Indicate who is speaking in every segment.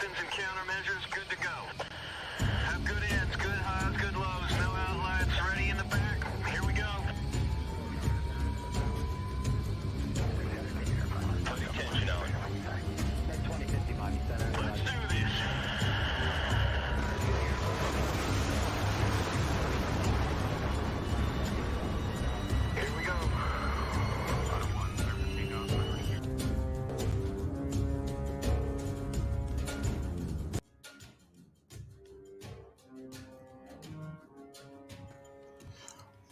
Speaker 1: weapons and countermeasures good to go. Have good ends, good highs, good lows, no outlets, ready in the back. Here we go. Putting tension on. Let's do this. Here we go.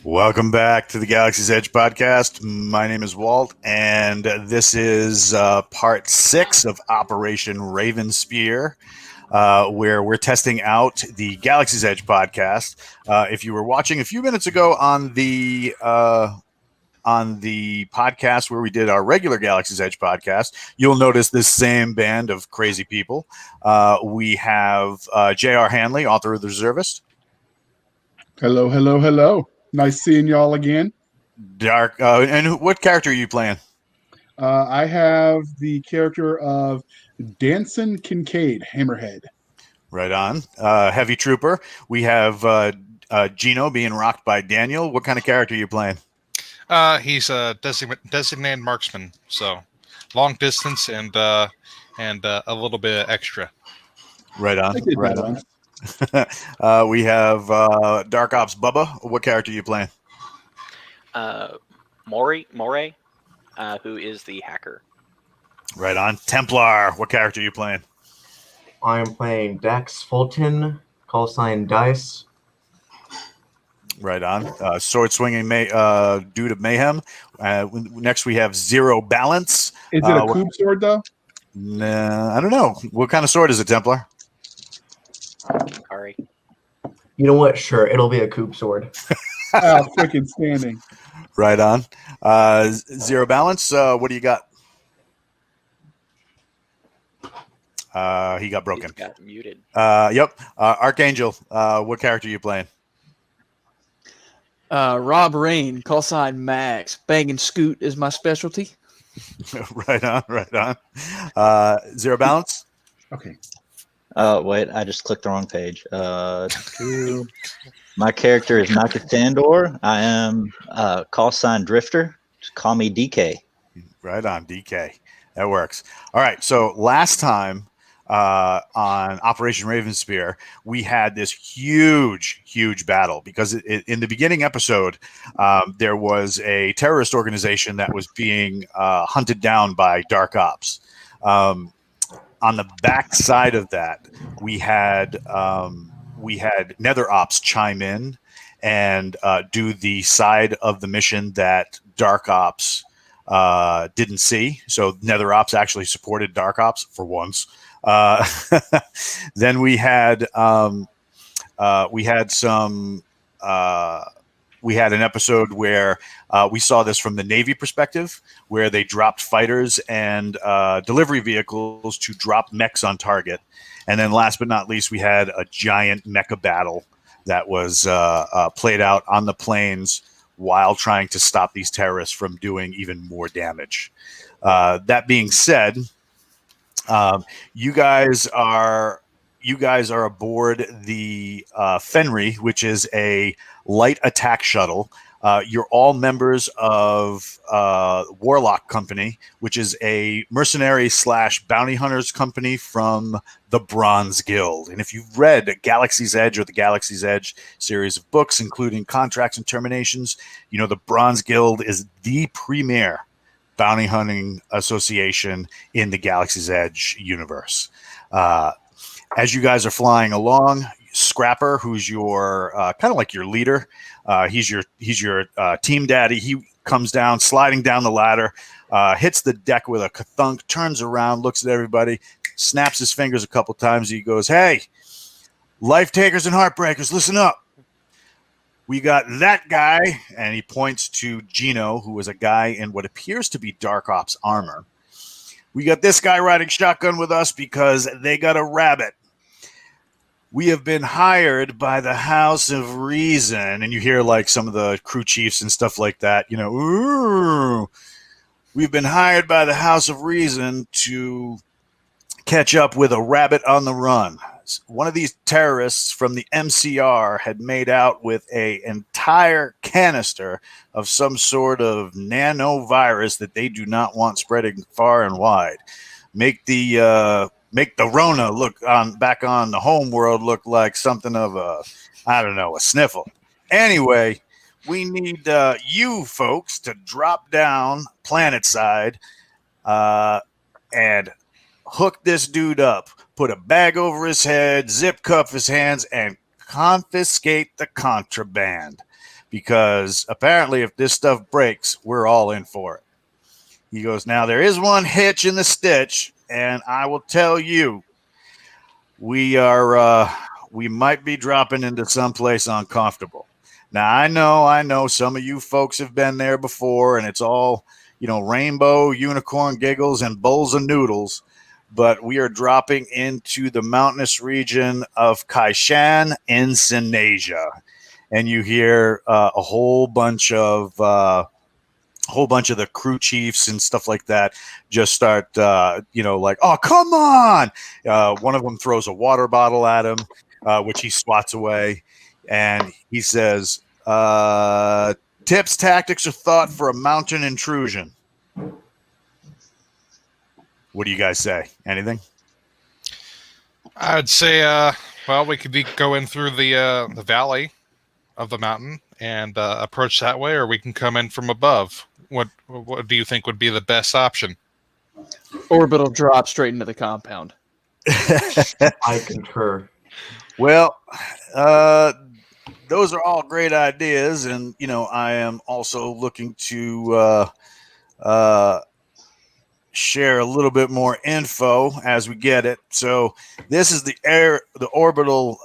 Speaker 2: Welcome back to the Galaxy's Edge podcast. My name is Walt, and this is part 6 of Operation Ravenspear, where we're testing out the Galaxy's Edge podcast. If you were watching a few minutes ago on the podcast where we did our regular Galaxy's Edge podcast, you'll notice this same band of crazy people. We have J.R. Hanley, author of The Reservist.
Speaker 3: Hello, hello, hello. Nice seeing y'all again.
Speaker 2: Dark. And what character are you playing?
Speaker 3: I have the character of Danson Kincaid, Hammerhead.
Speaker 2: Right on. Heavy Trooper. We have Gino being rocked by Daniel. What kind of character are you playing?
Speaker 4: He's a designated marksman, so long distance and a little bit extra.
Speaker 2: Right on. Right on. We have Dark Ops Bubba. What character are you playing?
Speaker 5: Moray, who is the hacker.
Speaker 2: Right on. Templar. What character are you playing?
Speaker 6: I am playing Dax Fulton, call sign Dice.
Speaker 2: Right on. Sword swinging dude of mayhem. Next we have Zero Balance.
Speaker 3: Is it a coup sword, though?
Speaker 2: Nah, I don't know. What kind of sword is it, Templar?
Speaker 5: Sorry.
Speaker 6: You know what? Sure, it'll be a coup sword.
Speaker 3: Oh, freaking standing.
Speaker 2: Right on. Zero Balance. What do you got? He got broken.
Speaker 5: He got muted.
Speaker 2: Yep. Archangel. What character are you playing?
Speaker 7: Rob Rain, call sign Max. Bang and scoot is my specialty.
Speaker 2: Right on. Right on. Zero Balance.
Speaker 3: Okay.
Speaker 8: Wait, I just clicked the wrong page. My character is Naka Sandor. I am call sign Drifter. Just call me DK.
Speaker 2: Right on, DK. That works. All right. So last time on Operation Ravenspear, we had this huge battle because in the beginning episode, there was a terrorist organization that was being hunted down by Dark Ops. On the back side of that, we had Nether Ops chime in and do the side of the mission that Dark Ops didn't see. So Nether Ops actually supported Dark Ops for once. Then we had an episode where we saw this from the Navy perspective, where they dropped fighters and delivery vehicles to drop mechs on target. And then last but not least, we had a giant mecha battle that was played out on the plains while trying to stop these terrorists from doing even more damage. That being said, you guys are aboard the Fenry, which is a light attack shuttle. You're all members of Warlock Company, which is a mercenary / bounty hunters company from the Bronze Guild. And if you've read Galaxy's Edge or the Galaxy's Edge series of books, including Contracts and Terminations, you know the Bronze Guild is the premier bounty hunting association in the Galaxy's Edge universe. As you guys are flying along, Scrapper, who's your kind of like your leader, he's your team daddy. He comes down, sliding down the ladder, hits the deck with a kathunk, turns around, looks at everybody, snaps his fingers a couple times. He goes, "Hey, life takers and heartbreakers, listen up. We got that guy," and he points to Gino, who is a guy in what appears to be Dark Ops armor. "We got this guy riding shotgun with us because they got a rabbit. We have been hired by the House of Reason," and you hear like some of the crew chiefs and stuff like that, you know, "Ooh, we've been hired by the House of Reason to catch up with a rabbit on the run. One of these terrorists from the MCR had made out with an entire canister of some sort of nanovirus that they do not want spreading far and wide. Make the Rona back on the home world look like something of a sniffle. Anyway, we need you folks to drop down planet side and hook this dude up, put a bag over his head, zip cuff his hands, and confiscate the contraband. Because apparently if this stuff breaks, we're all in for it. He goes, now there is one hitch in the stitch, and I will tell you, we might be dropping into someplace uncomfortable. Now, I know some of you folks have been there before, and it's all, rainbow, unicorn giggles, and bowls of noodles. But we are dropping into the mountainous region of Kaishan in Sinasia. And you hear a whole bunch of the crew chiefs and stuff like that just start, like, oh, come on. One of them throws a water bottle at him, which he swats away. And he says, tips, tactics, or thought for a mountain intrusion. What do you guys say? Anything?
Speaker 4: I'd say, we could go in through the valley of the mountain and approach that way, or we can come in from above. What do you think would be the best option?
Speaker 7: Orbital drop straight into the compound.
Speaker 6: I concur.
Speaker 2: Well, those are all great ideas, and I am also looking to share a little bit more info as we get it. So this is the orbital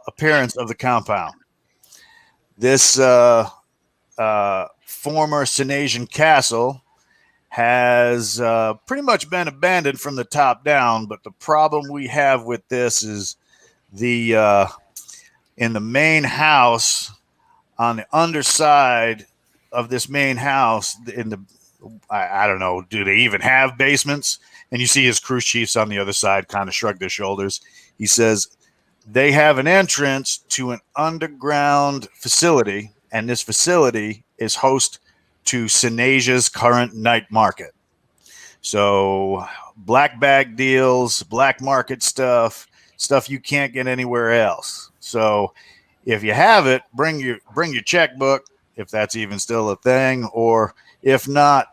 Speaker 2: appearance of the compound. This former Sinasian castle has pretty much been abandoned from the top down, but the problem we have with this is in the main house, on the underside of this main house, I don't know, do they even have basements? And you see his crew chiefs on the other side kind of shrug their shoulders. He says they have an entrance to an underground facility, and this facility is host to Sinasia's current night market. So black bag deals, black market stuff you can't get anywhere else. So if you have it, bring your checkbook, if that's even still a thing, or if not,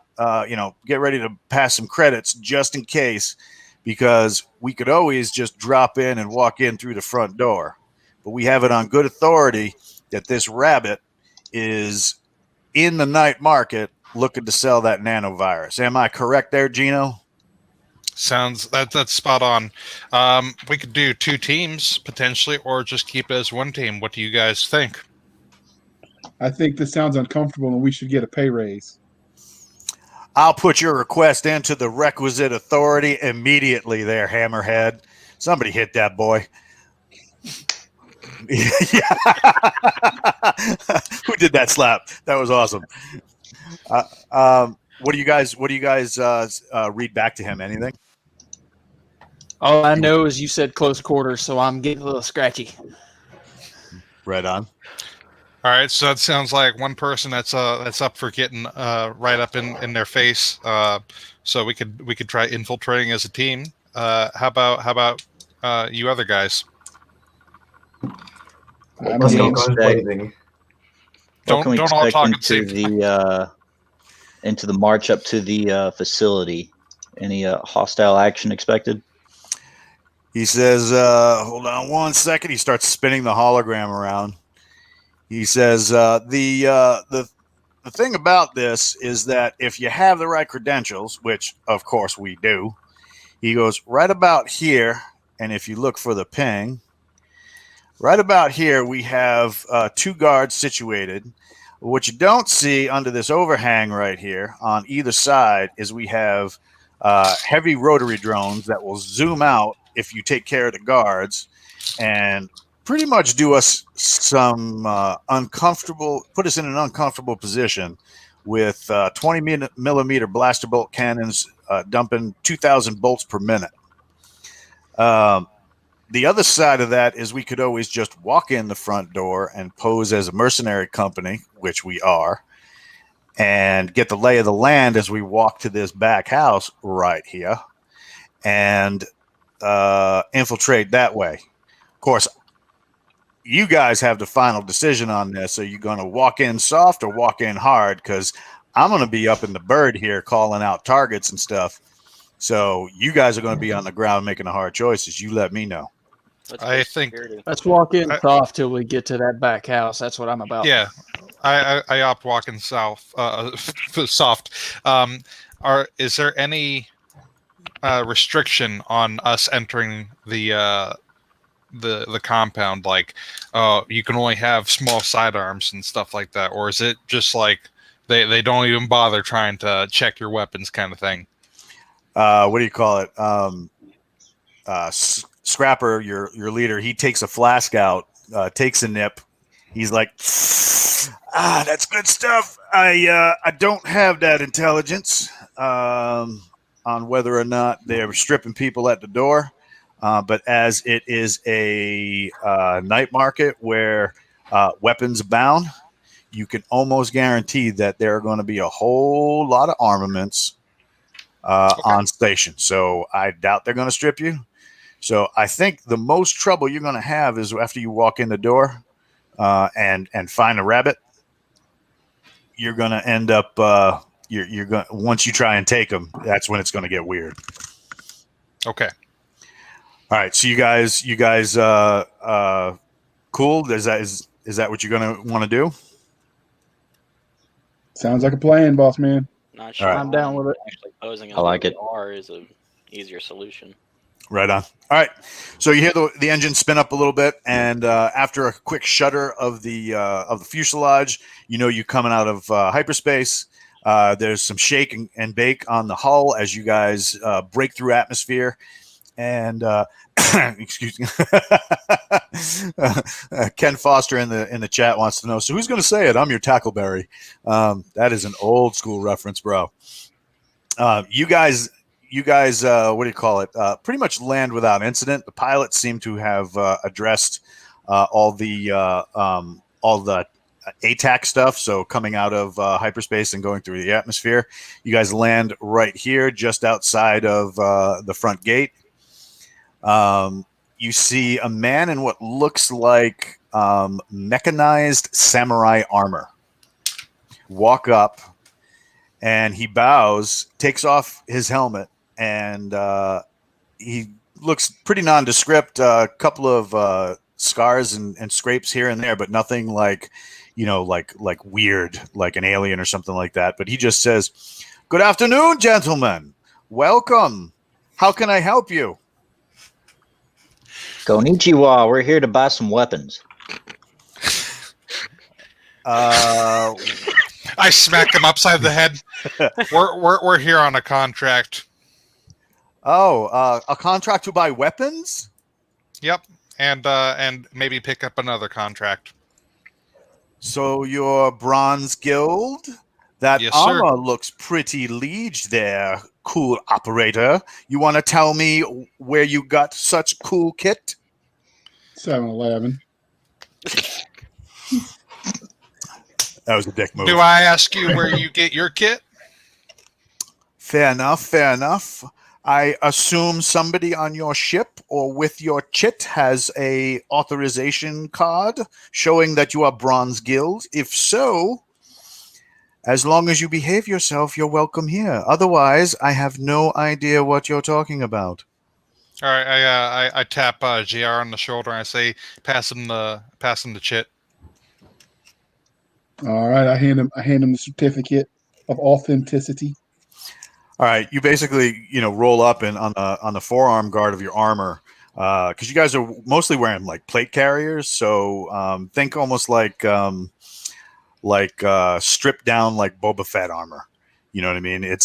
Speaker 2: get ready to pass some credits just in case, because we could always just drop in and walk in through the front door. But we have it on good authority that this rabbit is in the night market looking to sell that nanovirus. Am I correct there, Gino?
Speaker 4: Sounds that's spot on. We could do 2 teams potentially, or just keep it as 1 team. What do you guys think?
Speaker 3: I think this sounds uncomfortable and we should get a pay raise.
Speaker 2: I'll put your request into the requisite authority immediately there, Hammerhead. Somebody hit that boy. Yeah. Who did that slap? That was awesome. What do you guys read back to him? Anything?
Speaker 7: All I know is you said close quarters, so I'm getting a little scratchy.
Speaker 2: Right on.
Speaker 4: All right, so that sounds like one person that's up for getting right up in their face. So we could try infiltrating as a team. How about you other guys?
Speaker 6: Let's go guns blazing.
Speaker 8: Don't
Speaker 4: all talk at the
Speaker 8: into
Speaker 4: same
Speaker 8: into the march up to the facility. Any hostile action expected?
Speaker 2: He says, hold on one second. He starts spinning the hologram around. He says, the thing about this is that if you have the right credentials, which of course we do, he goes right about here. And if you look for the ping, right about here, we have 2 guards situated. What you don't see under this overhang right here on either side is we have heavy rotary drones that will zoom out if you take care of the guards and pretty much do us some put us in an uncomfortable position with 20 millimeter blaster bolt cannons dumping 2,000 bolts per minute. The other side of that is we could always just walk in the front door and pose as a mercenary company, which we are, and get the lay of the land as we walk to this back house right here and infiltrate that way. Of course, you guys have the final decision on this. Are you going to walk in soft or walk in hard? Because I'm going to be up in the bird here calling out targets and stuff. So you guys are going to be on the ground making the hard choices. You let me know.
Speaker 7: Let's walk in soft till we get to that back house. That's what I'm about.
Speaker 4: Yeah, I opt walking south, soft. Is there any restriction on us entering the compound? Like, you can only have small sidearms and stuff like that, or is it just like they don't even bother trying to check your weapons, kind of thing?
Speaker 2: What do you call it? Scrapper, your leader, he takes a flask out, takes a nip. He's like, that's good stuff. I don't have that intelligence on whether or not they're stripping people at the door. But as it is a night market where weapons abound, you can almost guarantee that there are going to be a whole lot of armaments on station. So I doubt they're going to strip you. So I think the most trouble you're going to have is after you walk in the door and find a rabbit. You're going to end up you're going, once you try and take them, that's when it's going to get weird.
Speaker 4: Okay.
Speaker 2: All right. So you guys cool? Is that what you're going to want to do?
Speaker 3: Sounds like a plan, boss man.
Speaker 5: Not sure.
Speaker 2: All right.
Speaker 7: I'm down with it.
Speaker 5: Actually posing as
Speaker 8: I like it.
Speaker 5: R is an easier solution.
Speaker 2: Right on. All right. So you hear the engine spin up a little bit, and after a quick shudder of the fuselage, you coming out of hyperspace. There's some shake and bake on the hull as you guys break through atmosphere, and excuse me. Ken Foster in the chat wants to know. So who's going to say it? I'm your Tackleberry. That is an old school reference, bro. You guys, what do you call it? Pretty much land without incident. The pilots seem to have addressed all the ATAC stuff. So coming out of hyperspace and going through the atmosphere, you guys land right here, just outside of the front gate. You see a man in what looks like mechanized samurai armor walk up, and he bows, takes off his helmet, and he looks pretty nondescript. A couple of scars and scrapes here and there, but nothing like, like weird, like an alien or something like that. But he just says, "Good afternoon, gentlemen. Welcome. How can I help you?"
Speaker 8: Konnichiwa, we're here to buy some weapons.
Speaker 4: I smacked him upside the head. We're here on a contract.
Speaker 2: Oh, a contract to buy weapons?
Speaker 4: Yep, and maybe pick up another contract.
Speaker 2: So your Bronze Guild? That
Speaker 4: Yes, sir.
Speaker 2: armor looks pretty Leej there, cool operator. You want to tell me where you got such cool kit?
Speaker 3: 7-Eleven.
Speaker 2: That was a dick move.
Speaker 4: Do I ask you where you get your kit?
Speaker 2: Fair enough, fair enough. I assume somebody on your ship or with your chit has a authorization card showing that you are Bronze Guild. If so, as long as you behave yourself, you're welcome here. Otherwise, I have no idea what you're talking about.
Speaker 4: All right, I tap GR on the shoulder and I say, pass him the chit.
Speaker 3: All right, I hand him the certificate of authenticity.
Speaker 2: All right, you basically, roll up and on the forearm guard of your armor, because you guys are mostly wearing like plate carriers. So think almost like stripped down like Boba Fett armor. You know what I mean?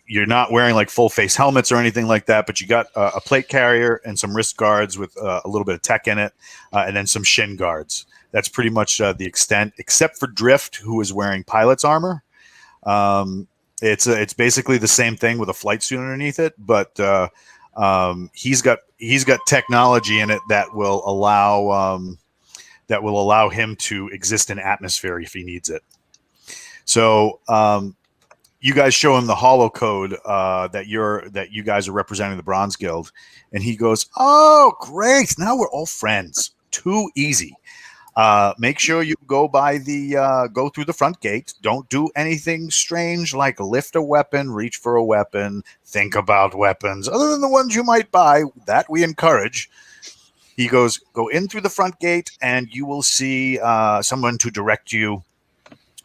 Speaker 2: You're not wearing like full face helmets or anything like that, but you got a plate carrier and some wrist guards with a little bit of tech in it, and then some shin guards. That's pretty much the extent, except for Drift, who is wearing pilot's armor. It's basically the same thing with a flight suit underneath it, but he's got he's got technology in it that will allow him to exist in atmosphere if he needs it. So you guys show him the holo code that you guys are representing the Bronze Guild, and he goes, "Oh, great! Now we're all friends. Too easy. Make sure you go through the front gate. Don't do anything strange like lift a weapon, reach for a weapon, think about weapons, other than the ones you might buy. That we encourage." He goes, "Go in through the front gate, and you will see someone to direct you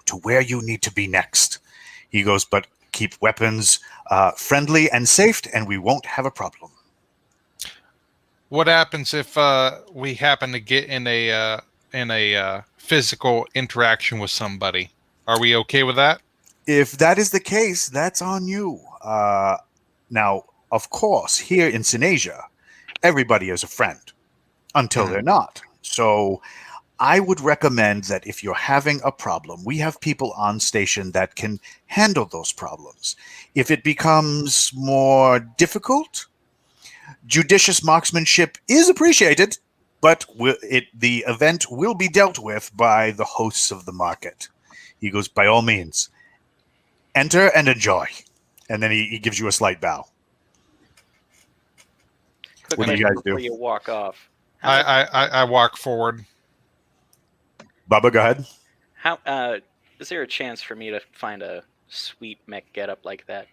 Speaker 2: to where you need to be next." He goes, "But keep weapons friendly and safe, and we won't have a problem."
Speaker 4: What happens if we happen to get in a physical interaction with somebody? Are we okay with that?
Speaker 2: If that is the case, that's on you. Now, of course, here in Synasia, everybody is a friend until they're not. So I would recommend that if you're having a problem, we have people on station that can handle those problems. If it becomes more difficult, judicious marksmanship is appreciated, but the event will be dealt with by the hosts of the market. He goes, "By all means, enter and enjoy." And then he gives you a slight bow.
Speaker 5: Quick
Speaker 2: What do you
Speaker 5: question
Speaker 2: guys do?
Speaker 5: before you walk off.
Speaker 4: I walk forward.
Speaker 2: Bubba, go ahead.
Speaker 5: How is there a chance for me to find a sweet mech getup like that?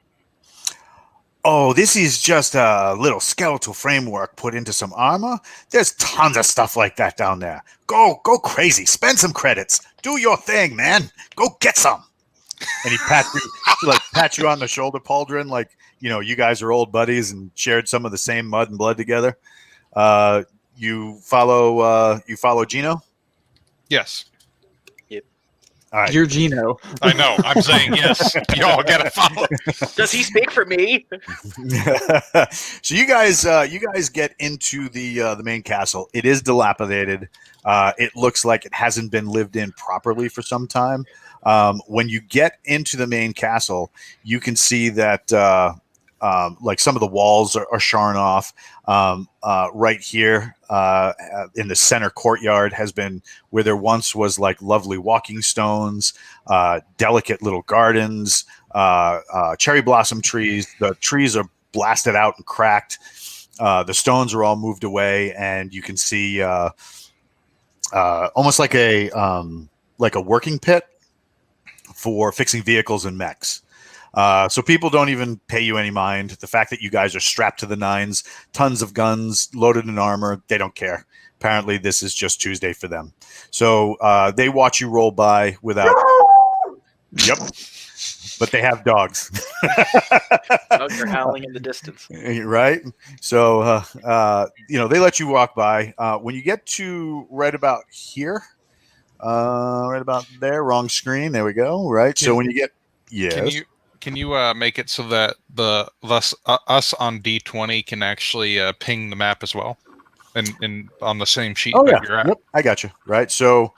Speaker 2: Oh, this is just a little skeletal framework put into some armor. There's tons of stuff like that down there. Go crazy. Spend some credits. Do your thing, man. Go get some. And he pats you on the shoulder, Pauldron, like, you guys are old buddies and shared some of the same mud and blood together. You follow Gino?
Speaker 4: Yes.
Speaker 2: All right.
Speaker 7: You're Gino.
Speaker 4: I know. I'm saying yes. You all gotta follow.
Speaker 5: Does he speak for me?
Speaker 2: So you guys get into the main castle. It is dilapidated. It looks like it hasn't been lived in properly for some time. When you get into the main castle, you can see that like some of the walls are shorn off. Right here in the center courtyard has been where there once was like lovely walking stones, delicate little gardens, cherry blossom trees. The trees are blasted out and cracked. The stones are all moved away, and you can see almost like a working pit for fixing vehicles and mechs. So people don't even pay you any mind. The fact that you guys are strapped to the nines, tons of guns, loaded in armor, they don't care. Apparently, this is just Tuesday for them. So they watch you roll by without... Yep. But they have dogs.
Speaker 5: Dogs are howling in the distance.
Speaker 2: Right? So, they let you walk by. When you get to right about here, right about there, wrong screen. There we go. Right. So when you get... Yes.
Speaker 4: Can you make it so that us on D20 can actually ping the map as well, and on the same sheet that you're at?
Speaker 2: Yep, I got you. Right. So,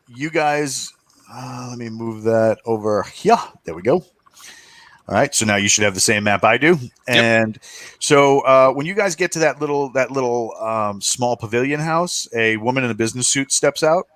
Speaker 2: you guys, let me move that over here. There we go. All right. So now you should have the same map I do. And so when you guys get to that little small pavilion house, a woman in a business suit steps out,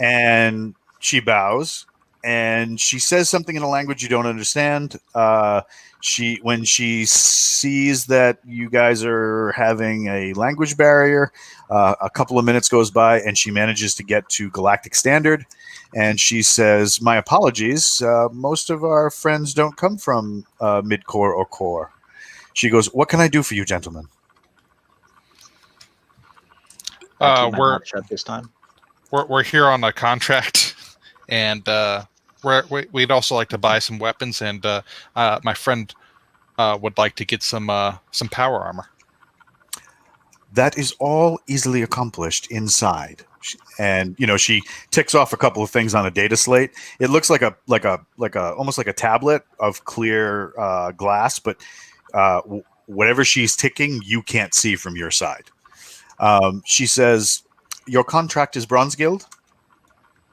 Speaker 2: and she bows. And she says something in a language you don't understand. When she sees that you guys are having a language barrier, a couple of minutes goes by, and she manages to get to Galactic Standard. And she says, "My apologies. Most of our friends don't come from mid-core or core." She goes, "What can I do for you, gentlemen?"
Speaker 4: We're
Speaker 8: Shut this time.
Speaker 4: we're here on a contract, and we'd also like to buy some weapons, and my friend would like to get some power armor.
Speaker 2: That is all easily accomplished inside. And she ticks off a couple of things on a data slate. It looks like almost like a tablet of clear glass, but whatever she's ticking, you can't see from your side. She says, "Your contract is Bronze Guild?"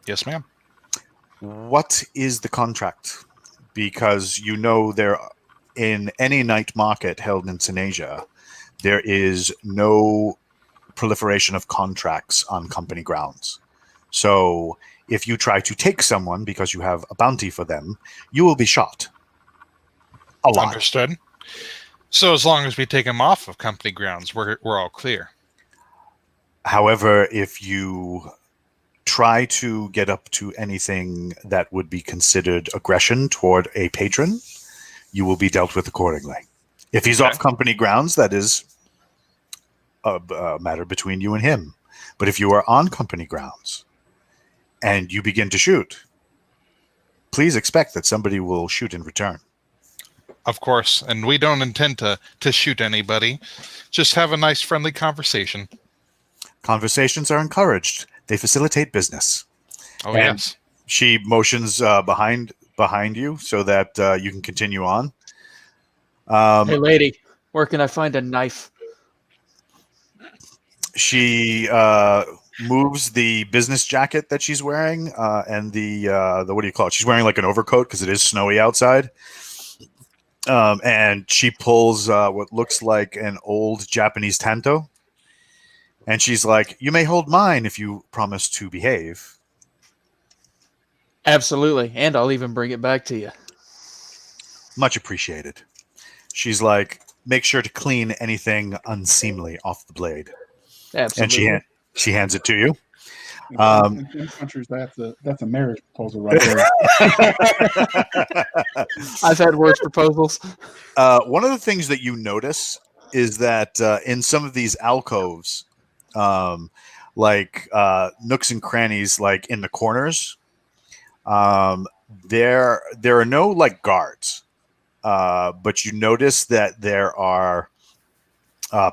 Speaker 4: Yes, ma'am.
Speaker 2: What is the contract? Because there, in any night market held in Synasia, there is no proliferation of contracts on company grounds. So if you try to take someone because you have a bounty for them, you will be shot. A lot.
Speaker 4: Understood. So as long as we take him off of company grounds, we're all clear.
Speaker 2: However, if you try to get up to anything that would be considered aggression toward a patron, you will be dealt with accordingly. If he's off company grounds, that is a matter between you and him. But if you are on company grounds and you begin to shoot, please expect that somebody will shoot in return.
Speaker 4: Of course, and we don't intend to shoot anybody. Just have a nice, friendly conversation.
Speaker 2: Conversations are encouraged. They facilitate business.
Speaker 4: Oh,
Speaker 2: And
Speaker 4: yes.
Speaker 2: she motions behind you so that you can continue on.
Speaker 7: Hey, lady, where can I find a knife?
Speaker 2: She moves the business jacket that she's wearing and the what do you call it? She's wearing like an overcoat because it is snowy outside. And she pulls what looks like an old Japanese tanto. And she's like, "You may hold mine if you promise to behave."
Speaker 7: Absolutely, and I'll even bring it back to you.
Speaker 2: Much appreciated. She's like, "Make sure to clean anything unseemly off the blade."
Speaker 7: Absolutely.
Speaker 2: And she hands it to you.
Speaker 3: In some countries, that's a marriage proposal right there.
Speaker 7: I've had worse proposals.
Speaker 2: One of the things that you notice is that in some of these alcoves, like nooks and crannies, like in the corners, there are no like guards, but you notice that there are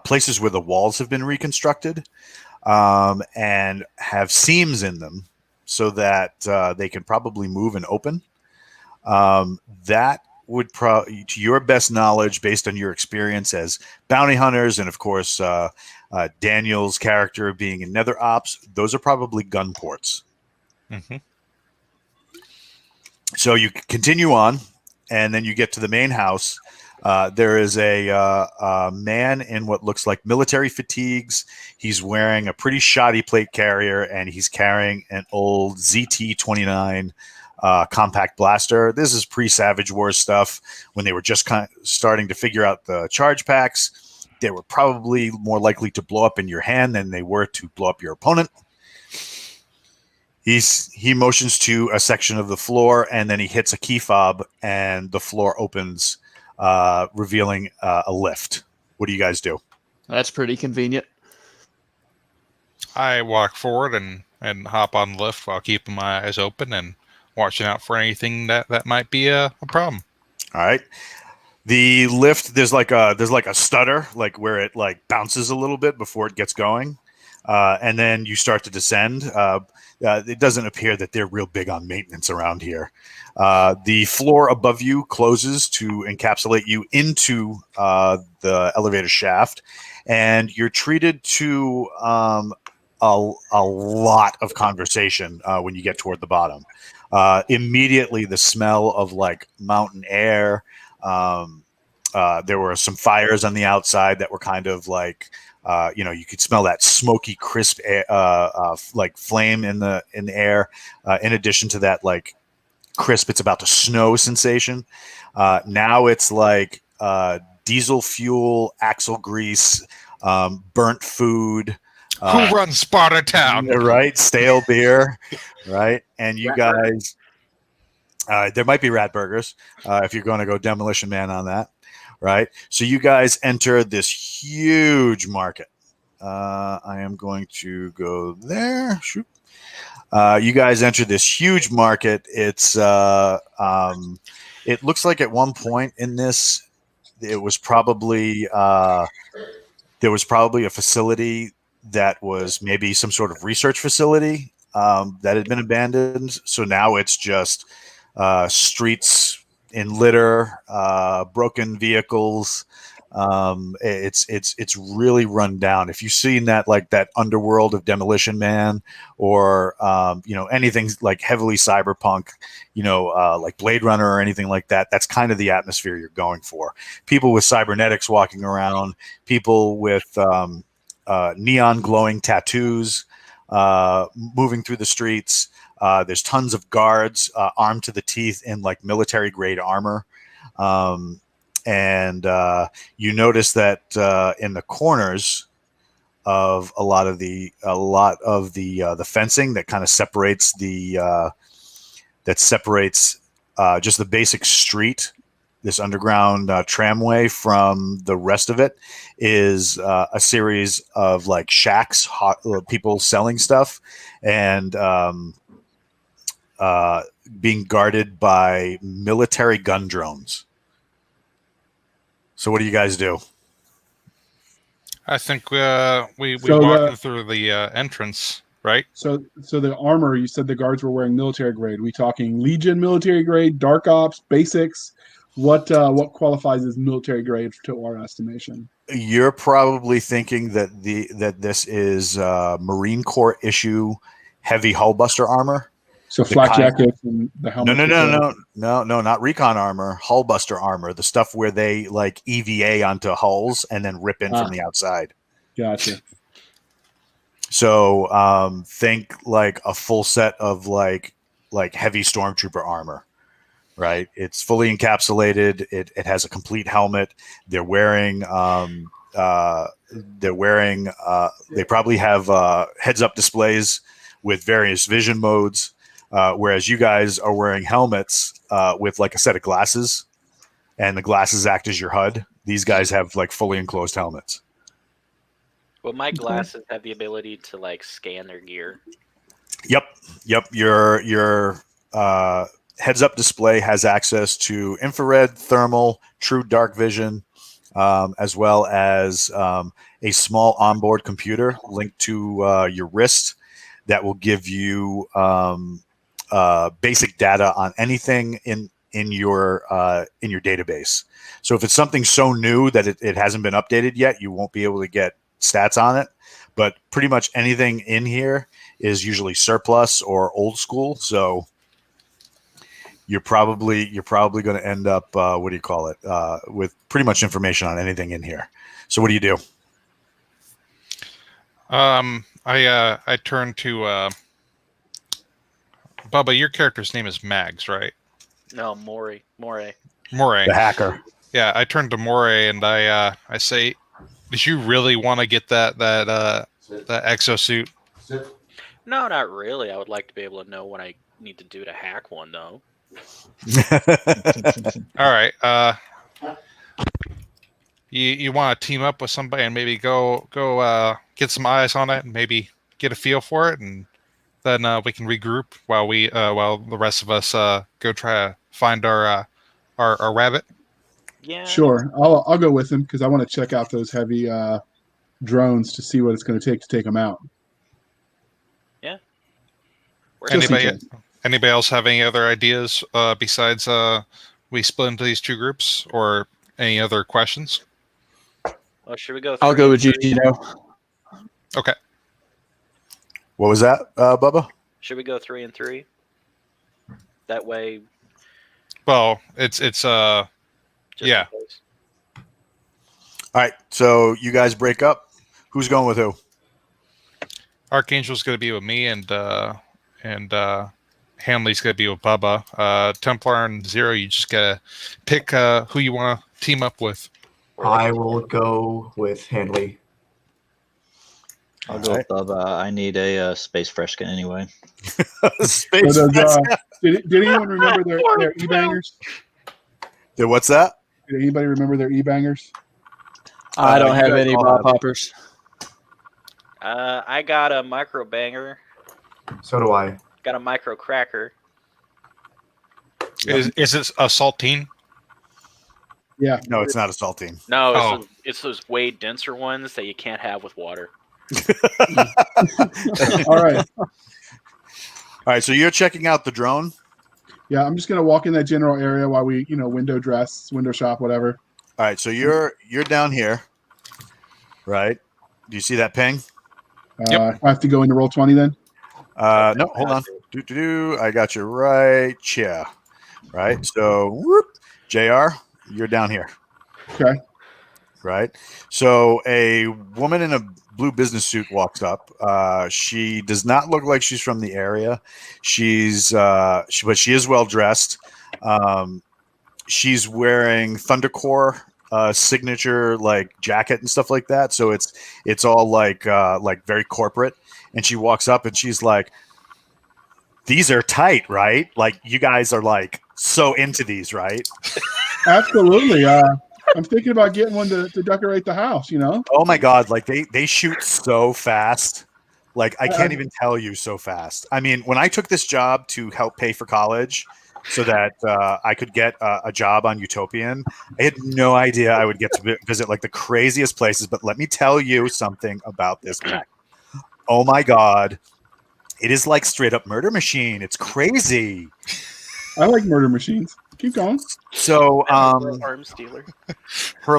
Speaker 2: places where the walls have been reconstructed and have seams in them so that they can probably move and open. That would to your best knowledge, based on your experience as bounty hunters, and of course Daniel's character being in Nether Ops, those are probably gun ports.
Speaker 4: Mm-hmm.
Speaker 2: So you continue on, and then you get to the main house. There is a man in what looks like military fatigues. He's wearing a pretty shoddy plate carrier, and he's carrying an old ZT-29 compact blaster. This is pre-Savage Wars stuff when they were just starting to figure out the charge packs. They were probably more likely to blow up in your hand than they were to blow up your opponent. He motions to a section of the floor, and then he hits a key fob, and the floor opens, revealing a lift. What do you guys do?
Speaker 7: That's pretty convenient.
Speaker 4: I walk forward and hop on the lift while keeping my eyes open and watching out for anything that might be a problem.
Speaker 2: All right. The lift, there's like a stutter, like where it like bounces a little bit before it gets going, and then you start to descend. It doesn't appear that they're real big on maintenance around here. The floor above you closes to encapsulate you into the elevator shaft, and you're treated to a lot of conversation when you get toward the bottom. Immediately, the smell of like mountain air. There were some fires on the outside that were kind of like, you could smell that smoky, crisp air, like flame in the air. In addition to that, like crisp, it's about to snow sensation. Now it's like diesel fuel, axle grease, burnt food.
Speaker 4: Who runs Sparta Town?
Speaker 2: Right, stale beer, right, and you guys. There might be rat burgers if you're going to go Demolition Man on that, right? So you guys enter this huge market. I am going to go there. Shoot. You guys enter this huge market. It's it looks like at one point in this, it was probably there was probably a facility that was maybe some sort of research facility that had been abandoned. So now it's just streets in litter, broken vehicles, It's really run down. If you've seen that, like that Underworld of Demolition Man, or anything like heavily cyberpunk, like Blade Runner or anything like that, that's kind of the atmosphere you're going for. People with cybernetics walking around, people with neon glowing tattoos moving through the streets. There's tons of guards armed to the teeth in like military grade armor. And you notice that in the corners of a lot of the fencing that kind of separates just the basic street, this underground tramway from the rest of it, is a series of like shacks, people selling stuff, and being guarded by military gun drones. So what do you guys do?
Speaker 4: I think we
Speaker 3: So
Speaker 4: walked through the entrance, right?
Speaker 3: So the armor, you said the guards were wearing military grade. We talking Legion military grade, Dark Ops, basics? What qualifies as military grade to our estimation?
Speaker 2: You're probably thinking that this is Marine Corps issue heavy hullbuster armor.
Speaker 3: So flak jackets and the helmet.
Speaker 2: No, not recon armor, hullbuster armor, the stuff where they like EVA onto hulls and then rip in from the outside.
Speaker 3: Gotcha.
Speaker 2: So think like a full set of like heavy stormtrooper armor, right? It's fully encapsulated. It has a complete helmet. They're wearing they probably have heads up displays with various vision modes. Whereas you guys are wearing helmets with like a set of glasses, and the glasses act as your HUD. These guys have like fully enclosed helmets.
Speaker 5: Well, my glasses have the ability to like scan their gear.
Speaker 2: Yep. Your heads-up display has access to infrared, thermal, true dark vision, as well as a small onboard computer linked to your wrist that will give you basic data on anything in your database. So if it's something so new that it hasn't been updated yet, you won't be able to get stats on it. But pretty much anything in here is usually surplus or old school. So you're probably going to end up with pretty much information on anything in here. So what do you do?
Speaker 4: I turn to Bubba. Your character's name is Mags, right?
Speaker 5: No, Maury.
Speaker 2: The hacker.
Speaker 4: Yeah, I turn to Maury and I say, "Did you really want to get that exosuit?"
Speaker 5: No, not really. I would like to be able to know what I need to do to hack one, though.
Speaker 4: All right. You want to team up with somebody and maybe go get some eyes on it and maybe get a feel for it, and then we can regroup while the rest of us go try to find our rabbit.
Speaker 5: Yeah.
Speaker 3: Sure, I'll go with him because I want to check out those heavy drones to see what it's going to take them out.
Speaker 5: Yeah.
Speaker 4: Anybody else have any other ideas besides we split into these two groups, or any other questions?
Speaker 5: Well, should we go?
Speaker 7: I'll go with you.
Speaker 4: Okay.
Speaker 2: What was that, Bubba?
Speaker 5: Should we go 3 and 3? That way.
Speaker 4: Well, it's
Speaker 5: just
Speaker 4: yeah.
Speaker 5: in case.
Speaker 2: All right. So you guys break up. Who's going with who?
Speaker 4: Archangel's going to be with me, and Hanley's going to be with Bubba. Templar and Zero, you just got to pick who you want to team up with.
Speaker 6: I will go with Hanley.
Speaker 8: I'll go with Bubba. I need a space fresca anyway.
Speaker 2: Space.
Speaker 3: So did anyone remember their e-bangers?
Speaker 2: What's that?
Speaker 3: Did anybody remember their e-bangers?
Speaker 7: I don't
Speaker 2: you
Speaker 7: have
Speaker 2: guys
Speaker 7: any
Speaker 2: all
Speaker 7: ball
Speaker 2: have-
Speaker 7: poppers.
Speaker 5: I got a micro banger.
Speaker 6: So do I.
Speaker 5: Got a micro cracker.
Speaker 4: Is this a saltine?
Speaker 3: Yeah.
Speaker 2: No, it's not a saltine.
Speaker 5: No, it's those way denser ones that you can't have with water.
Speaker 3: All right.
Speaker 2: All right. So you're checking out the drone.
Speaker 3: Yeah, I'm just gonna walk in that general area while we, window dress, window shop, whatever.
Speaker 2: All right, so you're down here, right? Do you see that ping?
Speaker 4: Yep.
Speaker 3: I have to go into roll 20 then.
Speaker 2: No, hold on. I got you right here. Right. So, whoop, Jr., you're down here.
Speaker 3: Okay.
Speaker 2: Right. So a woman in a blue business suit walks up. She does not look like she's from the area. But she is well dressed. She's wearing Thundercore signature like jacket and stuff like that. So it's all like very corporate. And she walks up and she's like, "These are tight, right? Like you guys are like so into these, right?"
Speaker 3: Absolutely. I'm thinking about getting one to decorate the house, you know?
Speaker 2: Oh my God. Like they shoot so fast. Like I can't even tell you so fast. I mean, when I took this job to help pay for college so that I could get a job on Utopian, I had no idea I would get to visit like the craziest places. But let me tell you something about this mech. Oh my God. It is like straight up murder machine. It's crazy.
Speaker 3: I like murder machines. Keep going.
Speaker 2: So
Speaker 5: arms dealer.
Speaker 2: for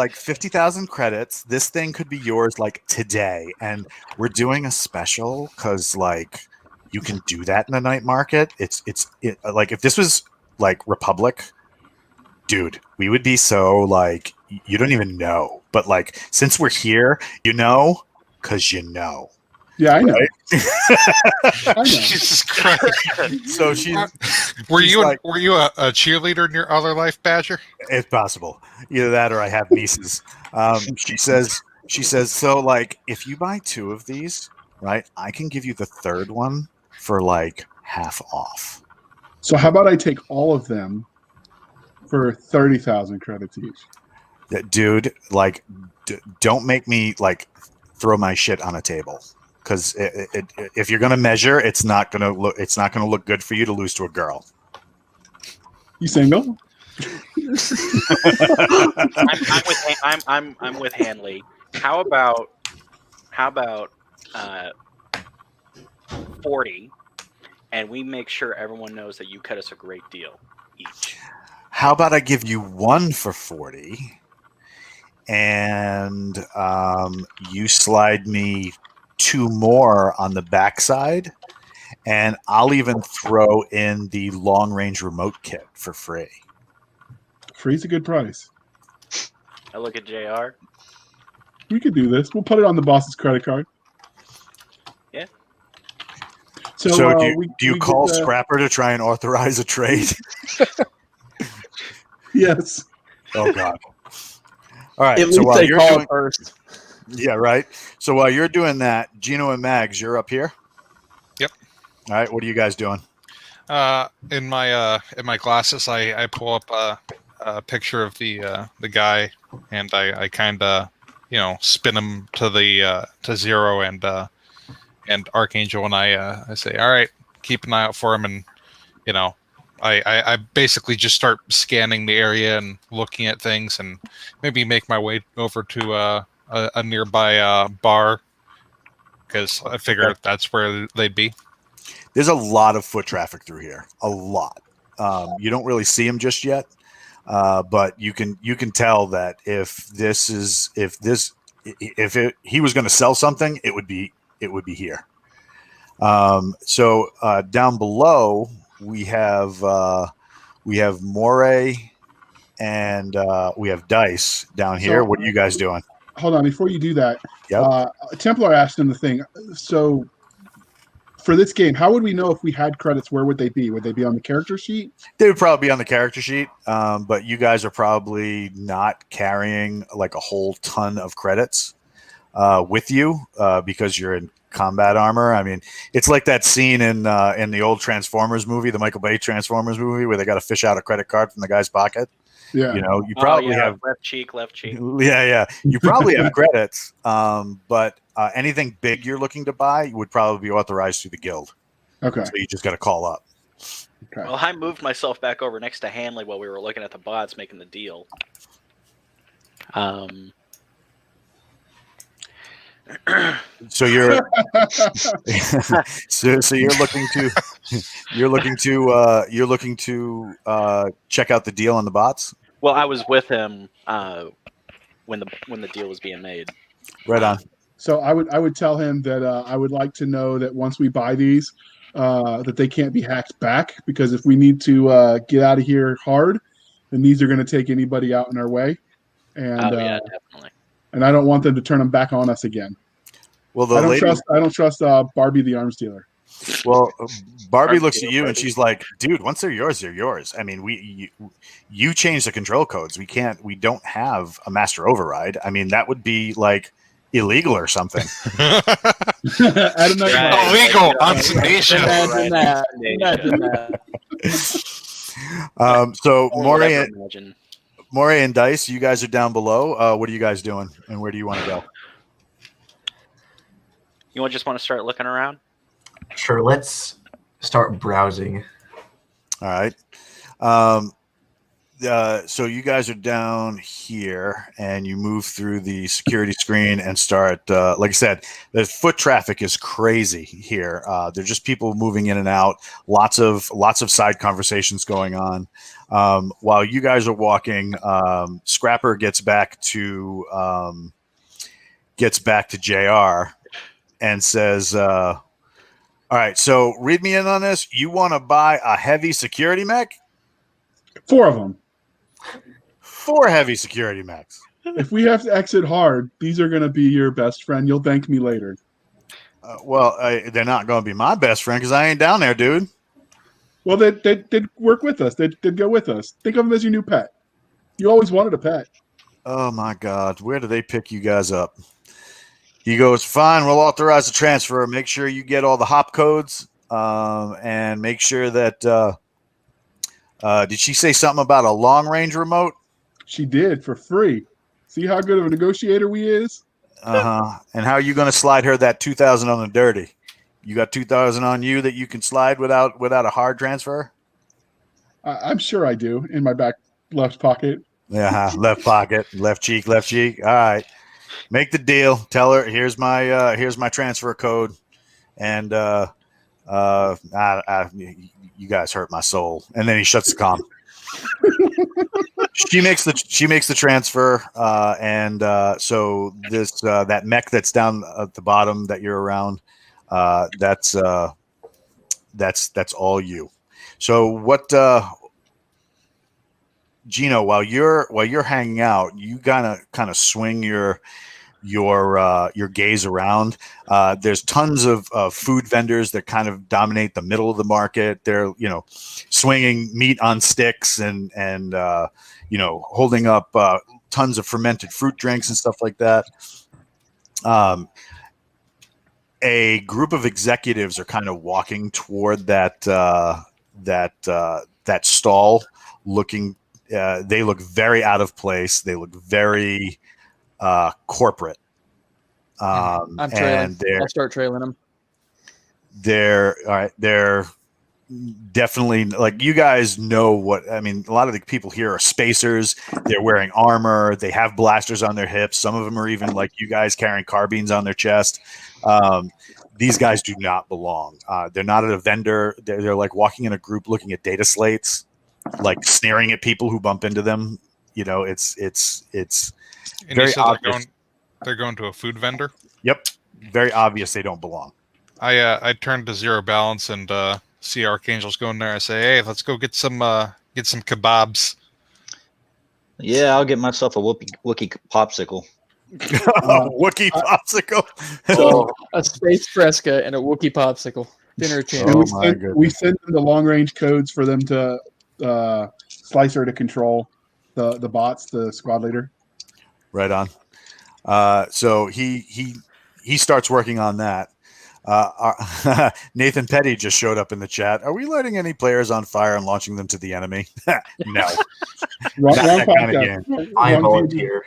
Speaker 2: 50,000 credits, this thing could be yours like today. And we're doing a special because like you can do that in the night market. It's like if this was like Republic, dude, we would be so like you don't even know. But like since we're here, you know, because you know.
Speaker 3: Yeah, I know.
Speaker 2: Right?
Speaker 3: I know.
Speaker 4: Jesus Christ!
Speaker 2: So she's
Speaker 4: Were
Speaker 2: she's
Speaker 4: you
Speaker 2: like,
Speaker 4: were you a cheerleader in your other life, Badger?
Speaker 2: it's possible. Either that or I have nieces. She says, so like if you buy 2 of these, right, I can give you the third one for like half off.
Speaker 3: So how about I take all of them for 30,000 credits each?
Speaker 2: Dude, like don't make me like throw my shit on a table. Because if you're gonna measure, it's not gonna look good for you to lose to a girl.
Speaker 3: You single?
Speaker 5: I'm with Hanley. How about 40, and we make sure everyone knows that you cut us a great deal each.
Speaker 2: How about I give you 1 for 40, and you slide me 2 more on the backside, and I'll even throw in the long-range remote kit for free.
Speaker 3: Free's a good price.
Speaker 5: I look at JR.
Speaker 3: We could do this. We'll put it on the boss's credit card.
Speaker 5: Yeah.
Speaker 2: So do you call Scrapper to try and authorize a trade?
Speaker 3: Yes.
Speaker 2: Oh God. All right.
Speaker 7: At
Speaker 2: So
Speaker 7: least
Speaker 2: while
Speaker 7: they
Speaker 2: you're
Speaker 7: call
Speaker 2: doing,
Speaker 7: first.
Speaker 2: yeah, right. So while you're doing that, Gino and Mags, you're up here.
Speaker 4: Yep.
Speaker 2: All right. What are you guys doing?
Speaker 4: In my glasses, I pull up a picture of the guy, and I kind of spin him to the to 0 and Archangel, and I say, all right, keep an eye out for him, and I basically just start scanning the area and looking at things, and maybe make my way over to a nearby bar, because I figure that's where they'd be.
Speaker 2: There's a lot of foot traffic through here. A lot. You don't really see them just yet, but you can tell that if he was going to sell something, it would be here. So down below we have Moray and we have Dice down here.
Speaker 3: So-
Speaker 2: what are you guys doing?
Speaker 3: Hold on, before you do that,
Speaker 2: Yep.
Speaker 3: Templar asked him the thing. So for this game, how would we know if we had credits? Where would they be? Would they be on the character sheet?
Speaker 2: They would probably be on the character sheet, but you guys are probably not carrying like a whole ton of credits with you because you're in combat armor. I mean, it's like that scene in the old Transformers movie, the Michael Bay Transformers movie, where they got to fish out a credit card from the guy's pocket.
Speaker 3: Yeah.
Speaker 2: You probably have
Speaker 5: left cheek.
Speaker 2: Yeah. You probably have credits, but anything big you're looking to buy would probably be authorized through the guild.
Speaker 3: Okay.
Speaker 2: So you just got to call up.
Speaker 3: Okay.
Speaker 5: Well, I moved myself back over next to Hanley while we were looking at the bots making the deal.
Speaker 2: So you're so you're looking to check out the deal on the bots.
Speaker 5: Well, I was with him when the deal was being made.
Speaker 2: Right on.
Speaker 3: So I would tell him that I would like to know that once we buy these, that they can't be hacked back, because if we need to get out of here hard, then these are going to take anybody out in our way, and
Speaker 5: Yeah, definitely.
Speaker 3: and I don't want them to turn them back on us again.
Speaker 2: Well, the
Speaker 3: I don't
Speaker 2: lady,
Speaker 3: trust Barbie the arms dealer.
Speaker 2: well, Barbie
Speaker 5: Arms
Speaker 2: looks at
Speaker 5: dealer
Speaker 2: you and
Speaker 5: Barbie.
Speaker 2: she's like, "Dude, once they're yours, they're yours." I mean, you change the control codes. We don't have a master override. I mean, that would be like illegal or something.
Speaker 3: Add a night
Speaker 5: Right.
Speaker 3: ball.
Speaker 4: Illegal on sedation.
Speaker 7: Imagine that. Imagine that.
Speaker 2: So
Speaker 5: Or
Speaker 2: Maury
Speaker 5: whatever,
Speaker 2: and,
Speaker 5: imagine.
Speaker 2: Maury and Dice, you guys are down below. What are you guys doing, and where do you want to go?
Speaker 5: You just want to start looking around?
Speaker 6: Sure, let's start browsing.
Speaker 2: All right. So you guys are down here, and you move through the security screen and start. Like I said, the foot traffic is crazy here. There's just people moving in and out. Lots of side conversations going on. While you guys are walking, Scrapper gets back to JR and says, "All right, so read me in on this. You want to buy a heavy security mech?"
Speaker 3: 4 of them.
Speaker 2: 4 heavy security mechs.
Speaker 3: If we have to exit hard, these are going to be your best friend. You'll thank me later.
Speaker 2: They're not going to be my best friend because I ain't down there, dude.
Speaker 3: Well, they'd work with us. They'd go with us. Think of them as your new pet. You always wanted a pet.
Speaker 2: Oh my God, where do they pick you guys up? He goes, "Fine, we'll authorize the transfer. Make sure you get all the hop codes, and make sure that." Did she say something about a long range remote?
Speaker 3: She did for free. See how good of a negotiator we is?
Speaker 2: And how are you going to slide her that 2,000 on the dirty? You got 2,000 on you that you can slide without a hard transfer?
Speaker 3: I'm sure I do, in my back left pocket.
Speaker 2: Yeah, left pocket, left cheek. All right, make the deal. Tell her here's my transfer code, and you guys hurt my soul. And then he shuts the comm. She makes the transfer, and so this that mech that's down at the bottom that you're around, that's all you. So what, Gino? While you're hanging out, you kind of swing your gaze around. There's tons of food vendors that kind of dominate the middle of the market. They're swinging meat on sticks and holding up tons of fermented fruit drinks and stuff like that. A group of executives are kind of walking toward that stall, looking. They look very out of place. They look very corporate.
Speaker 7: I'm trailing. I'll start trailing them.
Speaker 2: They're all right. They're definitely, like, you guys know what I mean. A lot of the people here are spacers. They're wearing armor. They have blasters on their hips. Some of them are even like you guys, carrying carbines on their chest. These guys do not belong. They're not at a vendor. They're like walking in a group, looking at data slates, like sneering at people who bump into them. It's
Speaker 4: And
Speaker 2: very
Speaker 4: you said
Speaker 2: obvious.
Speaker 4: they're going to a food vendor.
Speaker 2: Yep, very obvious they don't belong.
Speaker 4: I turned to zero balance and see Archangel's going there. I say, "Hey, let's go get some kebabs."
Speaker 8: Yeah, I'll get myself a Wookie popsicle.
Speaker 2: Wookie popsicle.
Speaker 7: So a space fresca and a Wookiee popsicle. Dinner champ.
Speaker 3: And
Speaker 2: Oh my goodness.
Speaker 3: we send them the long range codes for them to Slicer to control the bots, the squad leader.
Speaker 2: Right on. So he starts working on that. Nathan Petty just showed up in the chat. Are we lighting any players on fire and launching them to the enemy? No.
Speaker 3: Wrong
Speaker 2: that kind of
Speaker 3: podcast.
Speaker 6: I
Speaker 3: Wrong
Speaker 6: volunteer.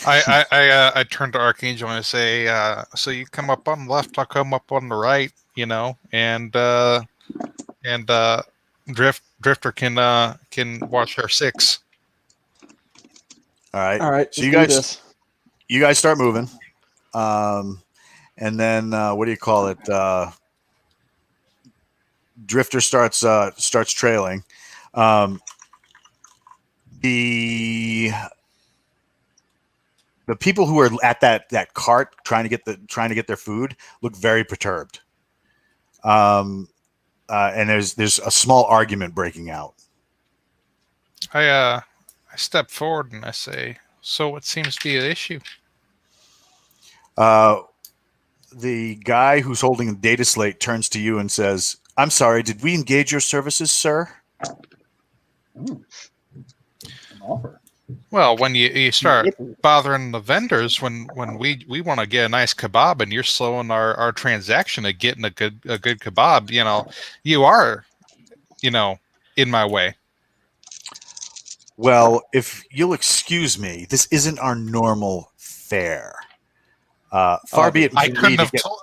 Speaker 4: I turn to Archangel and I say, "So you come up on the left, I'll come up on the right, and Drifter can watch our 6."
Speaker 2: All right.
Speaker 7: All right.
Speaker 2: So
Speaker 7: let's
Speaker 2: you guys start moving. And then what do you call it? Drifter starts trailing. The people who are at that cart trying to get their food look very perturbed. And there's a small argument breaking out.
Speaker 4: I step forward and I say, "So what seems to be the issue?"
Speaker 2: The guy who's holding the data slate turns to you and says, "I'm sorry, did we engage your services, sir?"
Speaker 3: An offer.
Speaker 4: Well, when you start bothering the vendors, when we want to get a nice kebab and you're slowing our transaction of getting a good kebab, you are, in my way.
Speaker 2: Well, if you'll excuse me, this isn't our normal fare. Far be it
Speaker 4: I
Speaker 2: from me
Speaker 4: couldn't
Speaker 2: to
Speaker 4: have
Speaker 2: get-
Speaker 4: told.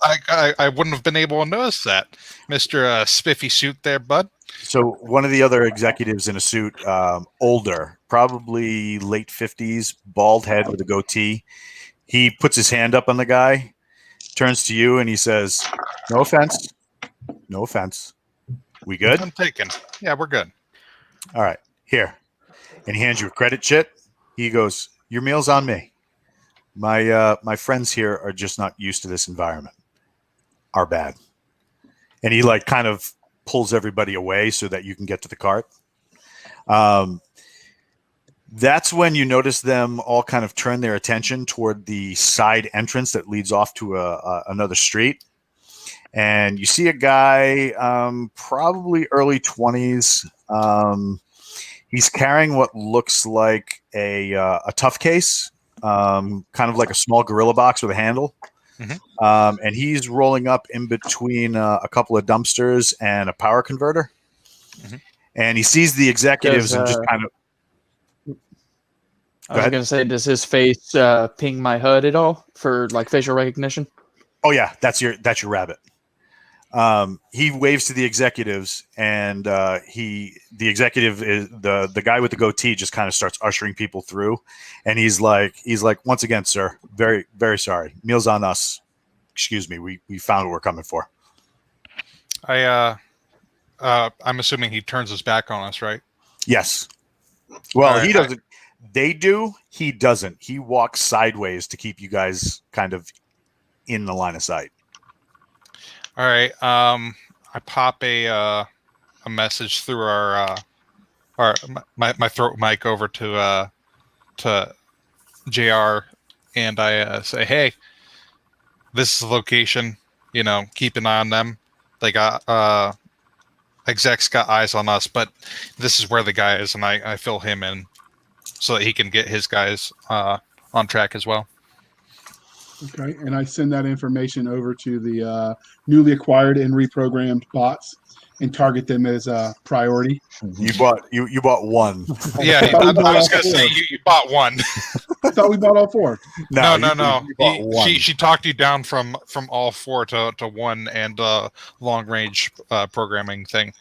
Speaker 4: I wouldn't have been able to notice that, Mister Spiffy Suit there, bud.
Speaker 2: So one of the other executives in a suit, older, probably late 50s, bald head with a goatee. He puts his hand up on the guy, turns to you, and he says, "No offense. No offense. We good?
Speaker 4: I'm taken. Yeah, we're good.
Speaker 2: All right. Here." And he hands you a credit chit. He goes, "Your meal's on me. My friends here are just not used to this environment. Are bad." And he kind of pulls everybody away so that you can get to the cart. That's when you notice them all kind of turn their attention toward the side entrance that leads off to another street. And you see a guy, probably early 20s. He's carrying what looks like a tough case, kind of like a small gorilla box with a handle.
Speaker 4: Mm-hmm.
Speaker 2: And he's rolling up in between a couple of dumpsters and a power converter.
Speaker 4: Mhm.
Speaker 2: And he sees the executives and just kind of.
Speaker 7: I was going to say, does his face ping my HUD at all for facial recognition?
Speaker 2: Oh yeah, that's your rabbit. He waves to the executives, and the executive is the guy with the goatee just kind of starts ushering people through, and he's like, "Once again, sir, very, very sorry. Meal's on us. Excuse me. We found what we're coming for."
Speaker 4: I'm assuming he turns his back on us, right?
Speaker 2: Yes. Well,
Speaker 4: All right,
Speaker 2: he doesn't. They do. He doesn't. He walks sideways to keep you guys kind of in the line of sight.
Speaker 4: All right. I pop a message through my throat mic over to JR, and I say, "Hey, this is the location. Keep an eye on them. They got execs got eyes on us, but this is where the guy is," and I fill him in so that he can get his guys on track as well.
Speaker 3: Okay, and I send that information over to the newly acquired and reprogrammed bots and target them as a priority.
Speaker 2: You bought one.
Speaker 4: Yeah,
Speaker 3: I thought we
Speaker 4: I
Speaker 3: bought
Speaker 4: was
Speaker 3: all
Speaker 4: going to say
Speaker 3: four.
Speaker 4: you bought one.
Speaker 3: I thought we bought all four.
Speaker 4: No.
Speaker 2: You bought one.
Speaker 4: She talked you down from all four to one and long range programming thing.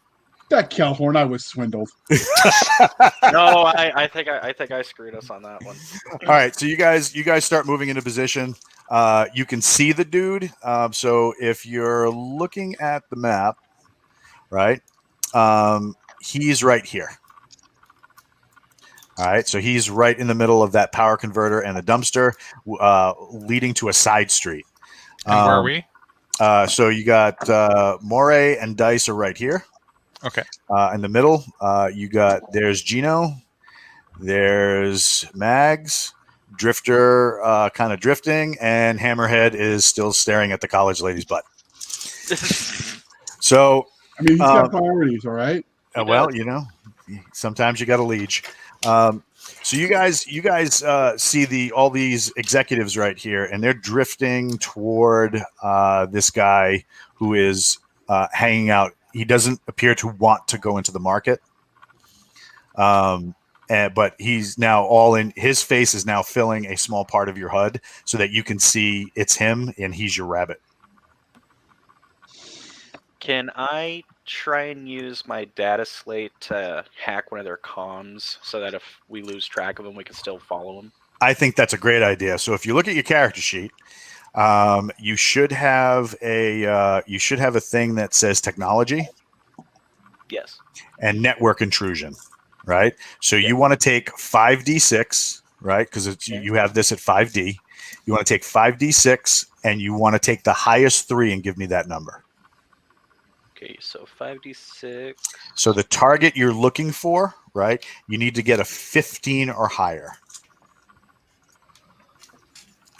Speaker 3: That Calhorn, I was swindled.
Speaker 5: No, I think I screwed us on that one.
Speaker 2: All right, so you guys start moving into position. You can see the dude. So if you're looking at the map, right, he's right here. All right, so he's right in the middle of that power converter and the dumpster, leading to a side street.
Speaker 4: And where are we?
Speaker 2: So you got Moray and Dice are right here.
Speaker 4: Okay.
Speaker 2: In the middle, there's Gino, there's Mags, Drifter kind of drifting, and Hammerhead is still staring at the college lady's butt. So,
Speaker 3: I mean, he's got priorities, all right?
Speaker 2: well, sometimes you got to Leej. So you guys see all these executives right here, and they're drifting toward this guy who is hanging out. He doesn't appear to want to go into the market, but he's now all in. His face is now filling a small part of your HUD, so that you can see it's him, and he's your rabbit.
Speaker 5: Can I try and use my data slate to hack one of their comms so that if we lose track of them, we can still follow them?
Speaker 2: I think that's a great idea. So if you look at your character sheet, you should have a thing that says technology.
Speaker 5: Yes.
Speaker 2: And network intrusion. right? So you want to take 5d6, right? Because you have this at 5d. You want to take 5d6, and you want to take the highest 3 and give me that number.
Speaker 5: Okay, so 5d6.
Speaker 2: So the target you're looking for, right? You need to get a 15 or higher,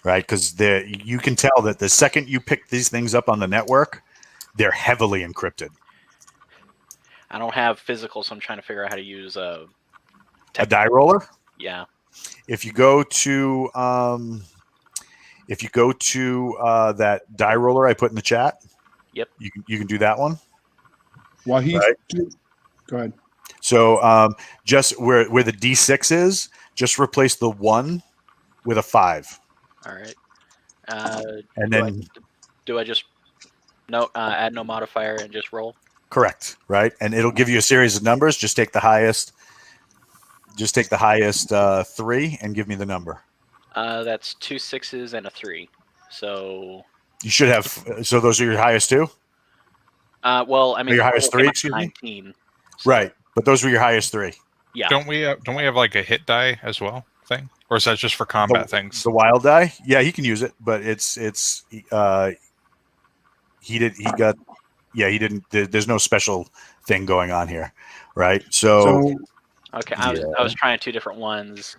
Speaker 2: right? Because you can tell that the second you pick these things up on the network, they're heavily encrypted.
Speaker 5: I don't have physical, so I'm trying to figure out how to use
Speaker 2: A die roller.
Speaker 5: Yeah.
Speaker 2: If you go to that die roller I put in the chat,
Speaker 5: Yep.
Speaker 2: you can do that one.
Speaker 3: While he's
Speaker 2: Right.
Speaker 3: Go ahead.
Speaker 2: So just where the D6 is, just replace the 1 with a 5.
Speaker 5: All right.
Speaker 2: And
Speaker 5: do
Speaker 2: then
Speaker 5: do I just add no modifier and just roll?
Speaker 2: correct, right? And it'll give you a series of numbers. Just take the highest 3 and give me the number.
Speaker 5: That's 2 6s and a 3. So
Speaker 2: You should have, so those are your highest 2?
Speaker 5: well, I mean
Speaker 2: Your highest
Speaker 5: total
Speaker 2: 3,
Speaker 5: came out
Speaker 2: excuse me?
Speaker 5: 19. So,
Speaker 2: Right. But those were your highest 3.
Speaker 5: Yeah.
Speaker 4: Don't we have like a hit die as well thing, or is that just for combat things?
Speaker 2: The wild die? Yeah, he can use it, but there's no special thing going on here, right? So
Speaker 5: Okay, I was trying 2 different ones.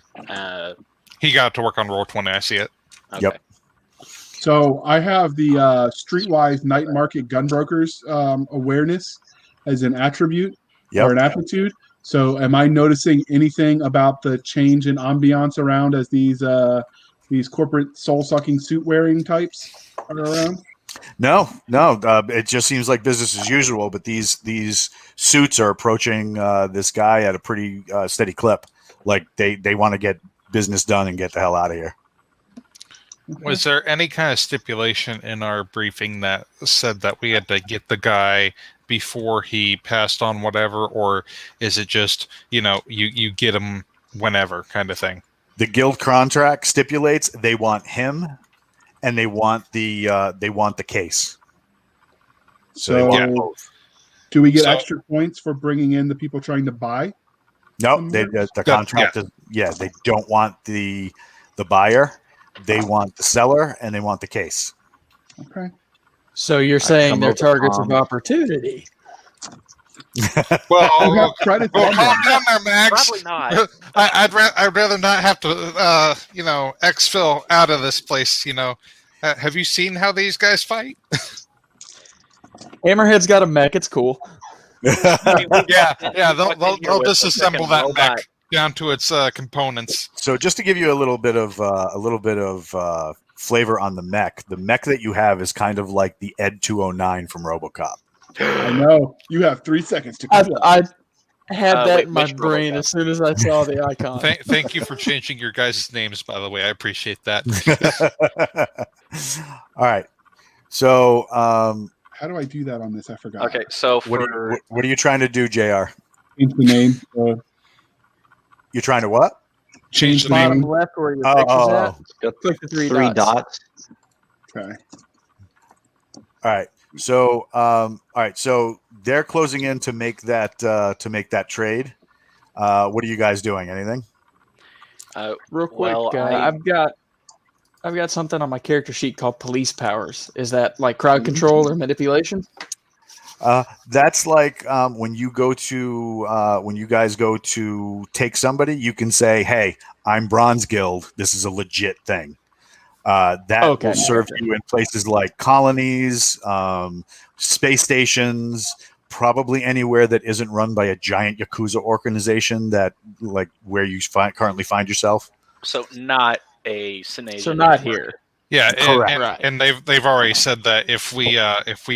Speaker 4: He got to work on Roll20. I see it.
Speaker 5: Okay.
Speaker 2: Yep.
Speaker 3: So I have the Streetwise Night Market Gunbrokers awareness as an attribute or an aptitude. So am I noticing anything about the change in ambiance around as these corporate soul-sucking suit-wearing types are around?
Speaker 2: No. It just seems like business as usual. But these suits are approaching this guy at a pretty steady clip. Like they want to get business done and get the hell out of here.
Speaker 4: Was there any kind of stipulation in our briefing that said that we had to get the guy before he passed on whatever, or is it just you get him whenever kind of thing?
Speaker 2: The guild contract stipulates they want him, and they want the case. So they want both.
Speaker 3: Do we get extra points for bringing in the people trying to buy?
Speaker 2: No, the contract is they don't want the buyer. They want the seller, and they want the case.
Speaker 3: Okay.
Speaker 7: So you're saying they're targets of opportunity?
Speaker 4: Well,
Speaker 3: You have credit
Speaker 4: calm
Speaker 3: on
Speaker 4: down there, Max.
Speaker 5: Probably not.
Speaker 4: I'd rather not have to exfil out of this place. Have you seen how these guys fight?
Speaker 7: Hammerhead's got a mech. It's cool.
Speaker 4: Yeah. They'll
Speaker 5: with
Speaker 4: disassemble
Speaker 5: freaking
Speaker 4: that
Speaker 5: robot.
Speaker 4: mech down to its components.
Speaker 2: So just to give you a little bit of flavor on the mech that you have is kind of like the Ed 209 from RoboCop.
Speaker 3: I know. You have 3 seconds to
Speaker 7: I
Speaker 3: complete.
Speaker 7: had that in my
Speaker 5: which
Speaker 7: brain
Speaker 5: RoboCop?
Speaker 7: as soon as I saw the icon.
Speaker 4: Thank you for changing your guys' names, by the way. I appreciate that.
Speaker 2: All right. So
Speaker 3: How do I do that on this? I forgot.
Speaker 5: Okay, so
Speaker 2: what are you trying to do, JR?
Speaker 3: Change the name.
Speaker 2: You're trying to what?
Speaker 3: Change the
Speaker 7: Bottom
Speaker 3: name.
Speaker 7: left where your picture's at. Click the three dots.
Speaker 3: Okay.
Speaker 2: All right. So So they're closing in to make that trade. What are you guys doing? Anything?
Speaker 7: Real quick,
Speaker 5: Well,
Speaker 7: I've got something on my character sheet called police powers. Is that like crowd control or manipulation?
Speaker 2: That's like when you guys go to take somebody, you can say, "Hey, I'm Bronze Guild. This is a legit thing." That will serve you in places like colonies, space stations, probably anywhere that isn't run by a giant Yakuza organization that like where you currently find yourself.
Speaker 5: So not a Synesian.
Speaker 7: So not here.
Speaker 4: Yeah,
Speaker 2: Correct.
Speaker 4: And they've already said that if we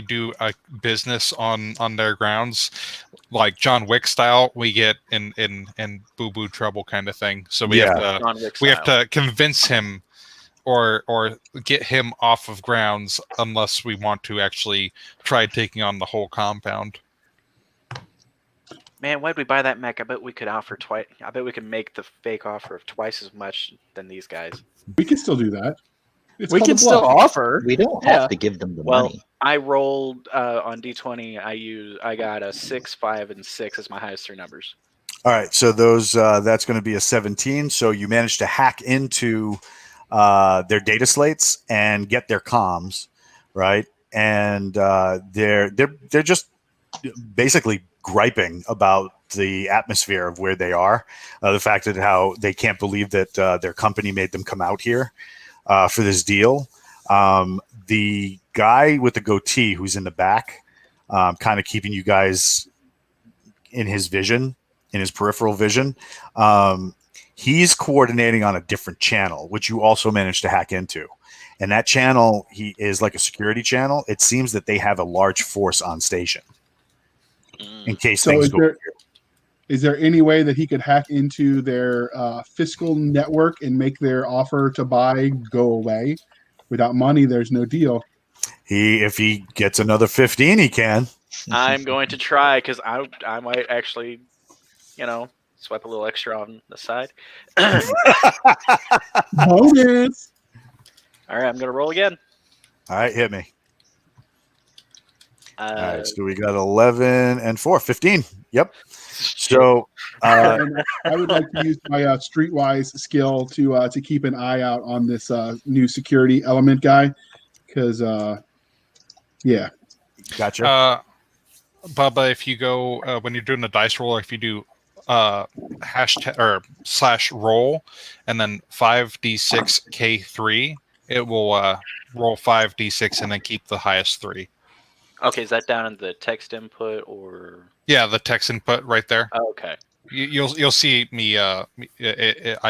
Speaker 4: do a business on their grounds, like John Wick style, we get in boo boo trouble kind of thing. So we have to convince him or get him off of grounds unless we want to actually try taking on the whole compound.
Speaker 5: Man, why'd we buy that mech? I bet we could offer twice. I bet we could make the fake offer of twice as much than these guys.
Speaker 3: We can still do that. It's
Speaker 7: We
Speaker 3: called
Speaker 7: can
Speaker 3: a
Speaker 7: still
Speaker 3: bluff.
Speaker 7: offer.
Speaker 8: We don't have to give them the money.
Speaker 5: I rolled on D20. I got a 6, 5, and 6 as my highest 3 numbers.
Speaker 2: All right, so those that's going to be a 17. So you managed to hack into their data slates and get their comms, right? And they're just basically griping about the atmosphere of where they are, the fact that how they can't believe that their company made them come out here for this deal. The guy with the goatee who's in the back, kind of keeping you guys in his vision, in his peripheral vision. He's coordinating on a different channel, which you also managed to hack into. And that channel, he is like a security channel. It seems that they have a large force on station in case
Speaker 3: So
Speaker 2: things go.
Speaker 3: is there any way that he could hack into their fiscal network and make their offer to buy go away? Without money, there's no deal.
Speaker 2: If he gets another 15, he can.
Speaker 5: I'm going to try because I might actually, swipe a little extra on the side.
Speaker 3: Bonus.
Speaker 5: All right, I'm going to roll again.
Speaker 2: All right, hit me. All right, so we got 11 and 4, 15. Yep. So
Speaker 3: And I would like to use my streetwise skill to keep an eye out on this new security element guy, because yeah.
Speaker 2: Gotcha.
Speaker 4: Bubba, if you go when you're doing the dice roll, if you do hashtag or /roll and then 5d6 K3, it will roll 5d6 and then keep the highest 3.
Speaker 5: Okay, is that down in the text input or?
Speaker 4: Yeah, the text input right there.
Speaker 5: Oh, okay.
Speaker 4: You'll see me. I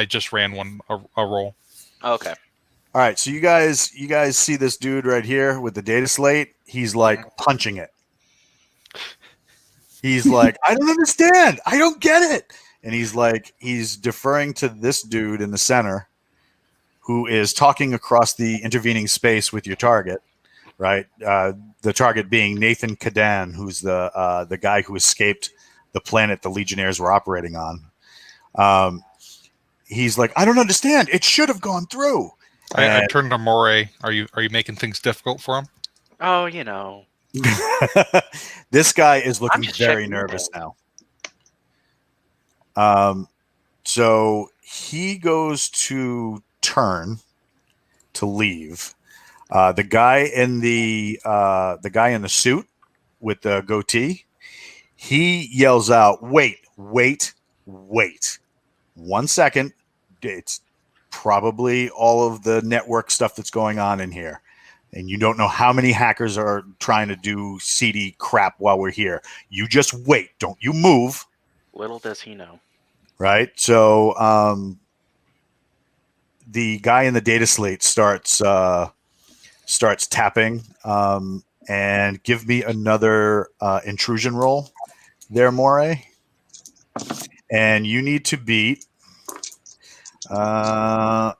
Speaker 4: just ran a roll.
Speaker 5: Okay.
Speaker 2: All right, so you guys see this dude right here with the data slate. He's like punching it. He's like, I don't understand. I don't get it. And he's deferring to this dude in the center who is talking across the intervening space with your target, right? The target being Nathan Kadan, who's the guy who escaped the planet the Legionnaires were operating on. He's like, I don't understand. It should have gone through.
Speaker 4: I turned to Moray. Are you making things difficult for him?
Speaker 5: Oh,
Speaker 2: This guy is looking
Speaker 5: just
Speaker 2: very
Speaker 5: checking
Speaker 2: nervous
Speaker 5: in.
Speaker 2: now. So he goes to turn to leave. The guy in the suit with the goatee, he yells out, "Wait! 1 second. It's probably all of the network stuff that's going on in here. And you don't know how many hackers are trying to do seedy crap while we're here. You just wait. Don't you move."
Speaker 5: Little does he know.
Speaker 2: Right? So the guy in the data slate starts tapping, and give me another intrusion roll there, Moray. And you need to beat another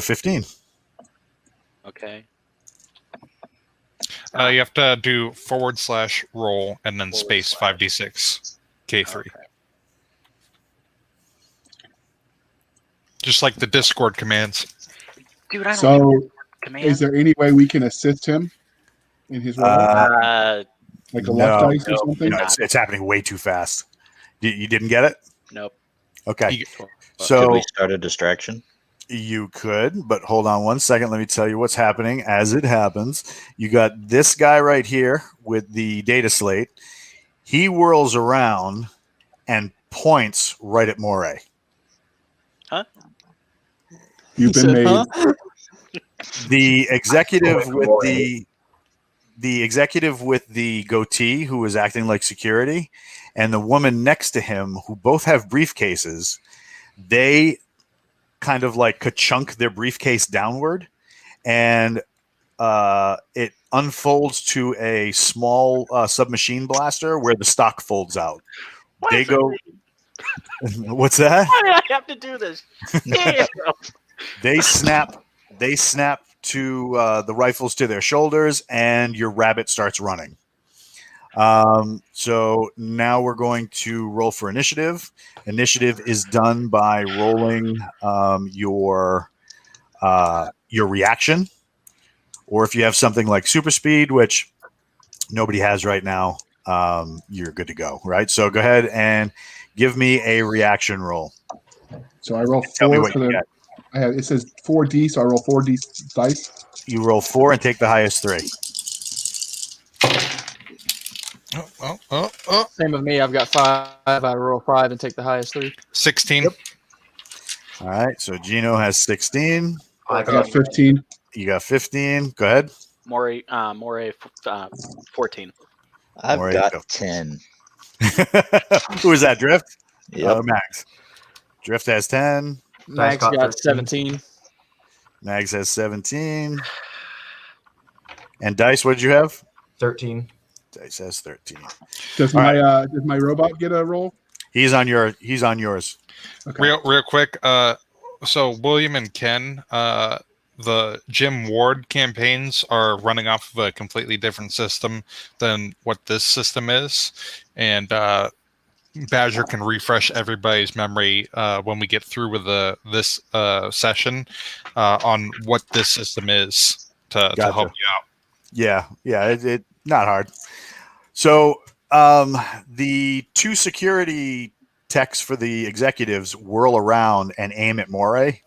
Speaker 2: 15.
Speaker 5: Okay.
Speaker 4: You have to do /roll and then space 5d6 K3.
Speaker 5: Okay.
Speaker 4: Just like the Discord commands.
Speaker 5: Dude, I don't
Speaker 3: So,
Speaker 5: need command.
Speaker 3: is there any way we can assist him in his role, like a left
Speaker 2: no,
Speaker 3: dice or something?
Speaker 2: No, it's happening way too fast. You didn't get it?
Speaker 5: Nope.
Speaker 2: Okay.
Speaker 8: Could
Speaker 2: So
Speaker 8: we start a distraction?
Speaker 2: you could, but hold on 1 second. Let me tell you what's happening as it happens. You got this guy right here with the data slate. He whirls around and points right at Moray.
Speaker 5: Huh?
Speaker 3: You've been made.
Speaker 2: The executive with the goatee who is acting like security, and the woman next to him who both have briefcases, they kind of like ka-chunk their briefcase downward, and it unfolds to a small submachine blaster where the stock folds out. They go. What's that?
Speaker 5: Why do I have to do this? Damn.
Speaker 2: They snap to the rifles to their shoulders, and your rabbit starts running. So now we're going to roll for initiative. Initiative is done by rolling your reaction, or if you have something like super speed, which nobody has right now, you're good to go, right? So go ahead and Give me a reaction roll.
Speaker 3: So I roll
Speaker 2: Tell me
Speaker 3: 4
Speaker 2: what
Speaker 3: for
Speaker 2: you
Speaker 3: the.
Speaker 2: get.
Speaker 3: It says 4D, so I roll 4D dice.
Speaker 2: You roll 4 and take the highest 3.
Speaker 7: Same with me. I've got 5. I roll 5 and take the highest 3.
Speaker 4: 16.
Speaker 2: Yep. All right. So Gino has 16.
Speaker 6: I
Speaker 3: I got 15.
Speaker 2: You got 15. Go ahead.
Speaker 5: Moray, 14.
Speaker 8: I've
Speaker 2: Or
Speaker 8: got
Speaker 2: go.
Speaker 8: 10.
Speaker 2: Who is that? Drift?
Speaker 8: Yep.
Speaker 2: Max. Drift has 10.
Speaker 7: Max
Speaker 6: got
Speaker 7: got
Speaker 6: 13.
Speaker 7: 17.
Speaker 2: Mags has 17. And Dice, what did you have?
Speaker 6: 13.
Speaker 2: Dice has 13.
Speaker 3: Does
Speaker 2: All
Speaker 3: does my robot get a roll?
Speaker 2: He's on yours.
Speaker 3: Okay.
Speaker 4: Real quick. So William and Ken, the Jim Ward campaigns are running off of a completely different system than what this system is, and Badger can refresh everybody's memory when we get through with this session on what this system is to help you out.
Speaker 2: Yeah, it not hard. So the 2 security techs for the executives whirl around and aim at Moray,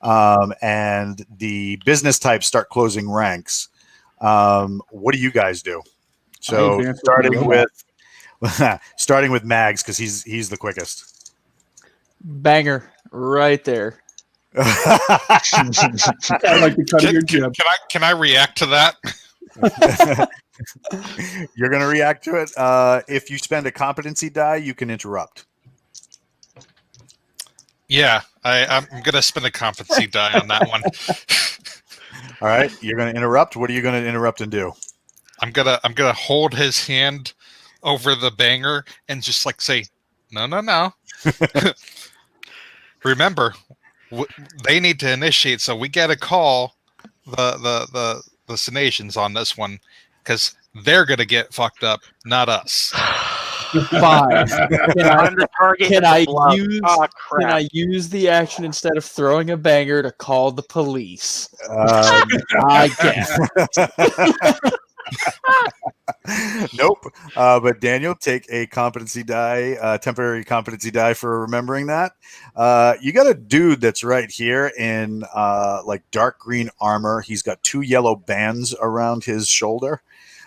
Speaker 2: and the business types start closing ranks. What do you guys do? So starting with Mags, because he's the quickest.
Speaker 7: Banger right there.
Speaker 3: I like the cut of your jib.
Speaker 4: Can I react to that?
Speaker 2: You're going to react to it. If you spend a competency die, you can interrupt.
Speaker 4: Yeah, I'm gonna spend a competency die on that one.
Speaker 2: All right, you're going to interrupt. What are you going to interrupt and do?
Speaker 4: I'm gonna hold his hand over the banger and just like say, no. Remember, they need to initiate, so we got to call the Senations on this one because they're gonna get fucked up, not us.
Speaker 7: 5. Can I use the action instead of throwing a banger to call the police? I can.
Speaker 2: Nope. But Daniel, take a competency die, temporary competency die for remembering that. You got a dude that's right here in like dark green armor. He's got 2 yellow bands around his shoulder,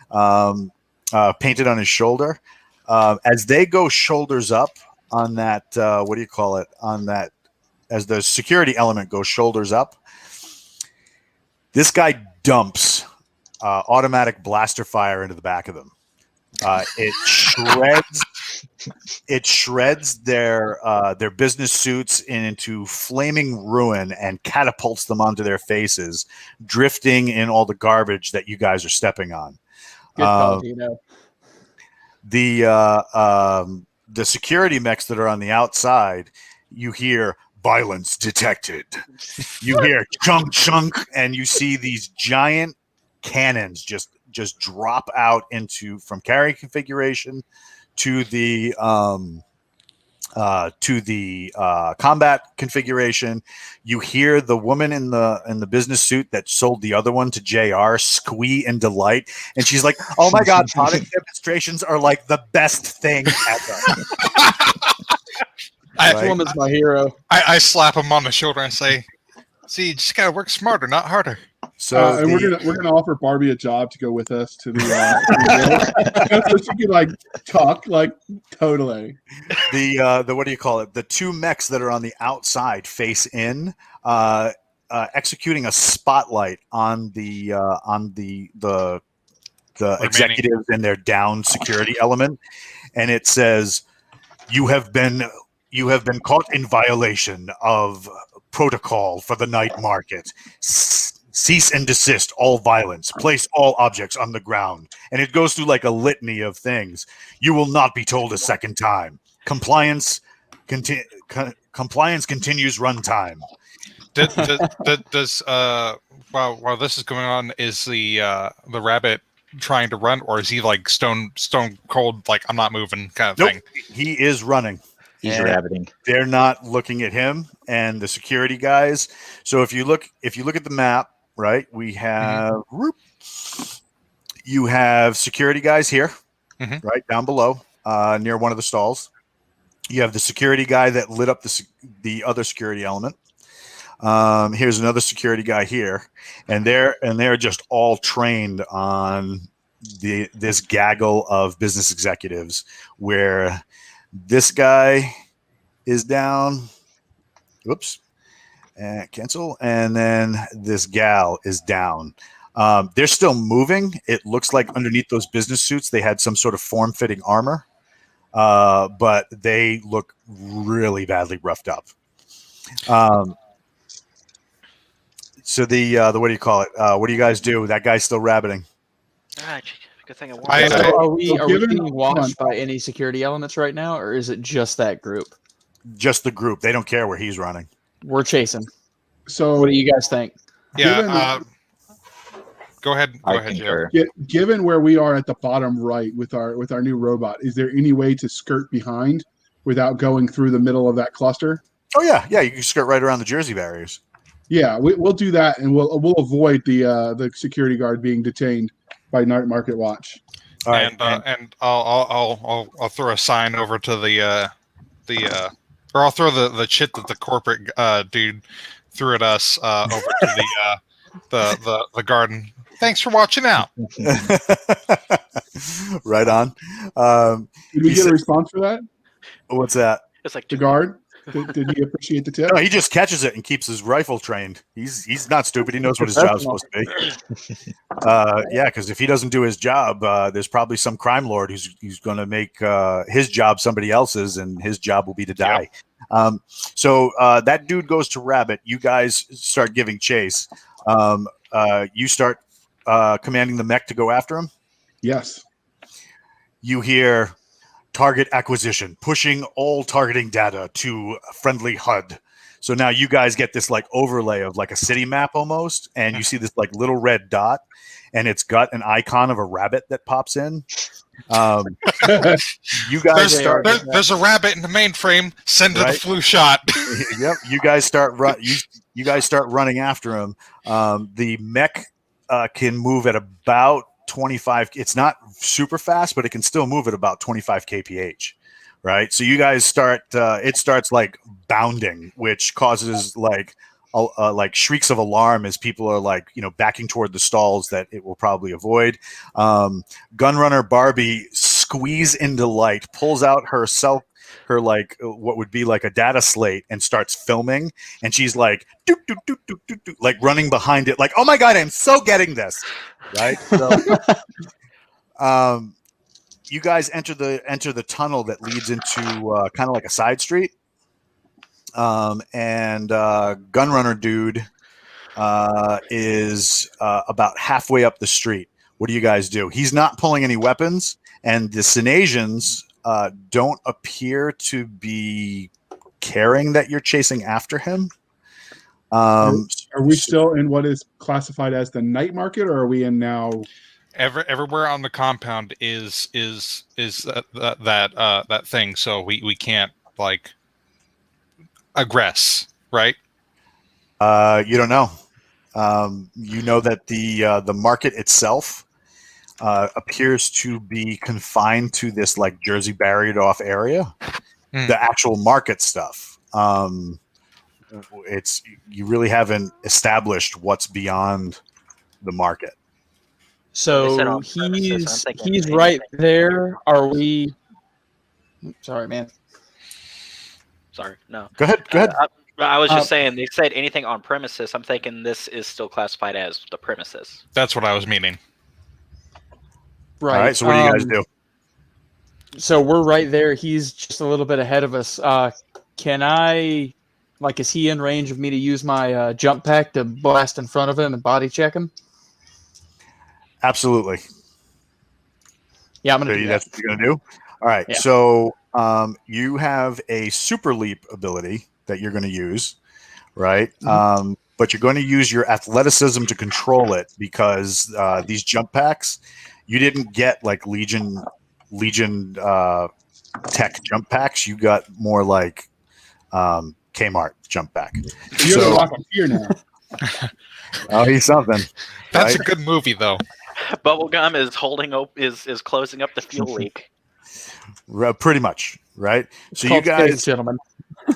Speaker 2: painted on his shoulder. As they go shoulders up on that, what do you call it? On that, as the security element goes shoulders up, this guy dumps automatic blaster fire into the back of them. It shreds their business suits into flaming ruin and catapults them onto their faces, drifting in all the garbage that you guys are stepping on.
Speaker 7: Good call, Gino.
Speaker 2: The security mechs that are on the outside, you hear violence detected. You hear chunk chunk, and you see these giant cannons just drop out from carry configuration to the combat configuration. You hear the woman in the business suit that sold the other one to JR squee in delight, and she's like, "Oh my god, product demonstrations are like the best thing ever."
Speaker 7: This woman's my hero.
Speaker 4: I slap him on the shoulder and say, "See, you just gotta work smarter, not harder."
Speaker 2: So
Speaker 3: and we're gonna offer Barbie a job to go with us to the so she can like talk like totally.
Speaker 2: The what do you call it? The 2 mechs that are on the outside face in, executing a spotlight on the executives and their down security element, and it says, "You have been caught in violation of protocol for the night market. Cease and desist all violence. Place all objects on the ground." And it goes through like a litany of things. "You will not be told a second time. Compliance continues runtime."
Speaker 4: Does while this is going on, is the rabbit trying to run, or is he like stone cold, like I'm not moving kind of thing?
Speaker 2: He is running.
Speaker 8: He's rabbiting.
Speaker 2: They're not looking at him and the security guys. So if you look at the map, right, we have you have security guys here, right down below, near one of the stalls. You have the security guy that lit up the other security element. Here's another security guy here, and they're just all trained on this gaggle of business executives, where this guy is down. Whoops, and cancel, and then this gal is down. They're still moving. It looks like underneath those business suits they had some sort of form-fitting armor. But they look really badly roughed up. So the what do you call it? What do you guys do? That guy's still rabbiting.
Speaker 5: Good thing I
Speaker 7: Are we being watched by any security elements right now, or is it just that group?
Speaker 2: Just the group. They don't care where he's running.
Speaker 7: We're chasing.
Speaker 3: So,
Speaker 7: what do you guys think?
Speaker 4: Yeah. Go ahead. Go ahead, Joe.
Speaker 3: Given where we are at the bottom right with our new robot, is there any way to skirt behind without going through the middle of that cluster?
Speaker 2: Oh yeah. You can skirt right around the Jersey barriers.
Speaker 3: Yeah, we'll do that, and we'll avoid the security guard being detained by Night Market Watch.
Speaker 2: All right,
Speaker 4: and I'll throw a sign over to or I'll throw the shit that the corporate dude threw at us over to the garden. Thanks for watching out.
Speaker 2: Right on.
Speaker 3: Did we get a response for that?
Speaker 2: What's that?
Speaker 5: It's like
Speaker 3: the guard. Did he appreciate the tip?
Speaker 2: No, he just catches it and keeps his rifle trained. He's not stupid. He knows what his job's supposed to be. Yeah, because if he doesn't do his job, there's probably some crime lord who's going to make his job somebody else's, and his job will be to die. Yep. So that dude goes to rabbit. You guys start giving chase. You start commanding the mech to go after him?
Speaker 3: Yes.
Speaker 2: You hear target acquisition, pushing all targeting data to friendly HUD. So now you guys get this like overlay of like a city map almost, and you see this like little red dot, and it's got an icon of a rabbit that pops in. You guys
Speaker 4: there's a rabbit in the mainframe. Send it the flu shot.
Speaker 2: Yep. You guys start running after him. The mech can move at about 25. It's not super fast, but it can still move at about 25 kph, right? So you guys start. It starts like bounding, which causes like shrieks of alarm as people are like backing toward the stalls that it will probably avoid. Gunrunner Barbie squeeze into light, pulls out her like what would be like a data slate and starts filming, and she's like doot, doot, doot, doot, doot, doot, like running behind it like, oh my god, I'm so getting this, right? So you guys enter the tunnel that leads into kind of like a side street, and Gunrunner dude is about halfway up the street. What do you guys do? He's not pulling any weapons, and the Sinasians don't appear to be caring that you're chasing after him.
Speaker 3: Are we still in what is classified as the night market, or are we in now?
Speaker 4: Everywhere on the compound is that thing, so we can't like aggress, right?
Speaker 2: You don't know. You know that the market itself appears to be confined to this like Jersey barriered off area. The actual market stuff, you really haven't established what's beyond the market.
Speaker 7: So he's right there. Are we? Sorry, man.
Speaker 5: Sorry, no.
Speaker 2: Go ahead.
Speaker 5: I was just saying, they said anything on premises. I'm thinking this is still classified as the premises.
Speaker 4: That's what I was meaning.
Speaker 7: Right.
Speaker 2: All right. So what do you guys do?
Speaker 7: So we're right there. He's just a little bit ahead of us. Can I, is he in range of me to use my jump pack to blast in front of him and body check him?
Speaker 2: Absolutely.
Speaker 7: Yeah, I'm going to do that.
Speaker 2: That's what you're going to do? All right. Yeah. So you have a super leap ability that you're going to use, right? Mm-hmm. But you're going to use your athleticism to control it, because these jump packs, you didn't get like Legion tech jump packs. You got more like Kmart jump pack.
Speaker 3: You're the Rock of Fear now.
Speaker 2: Oh, he's something.
Speaker 4: That's a good movie, though.
Speaker 5: Bubblegum is holding is closing up the fuel leak.
Speaker 2: Pretty much. right?
Speaker 7: It's
Speaker 2: So you
Speaker 7: called Space
Speaker 2: guys,
Speaker 7: Gentlemen.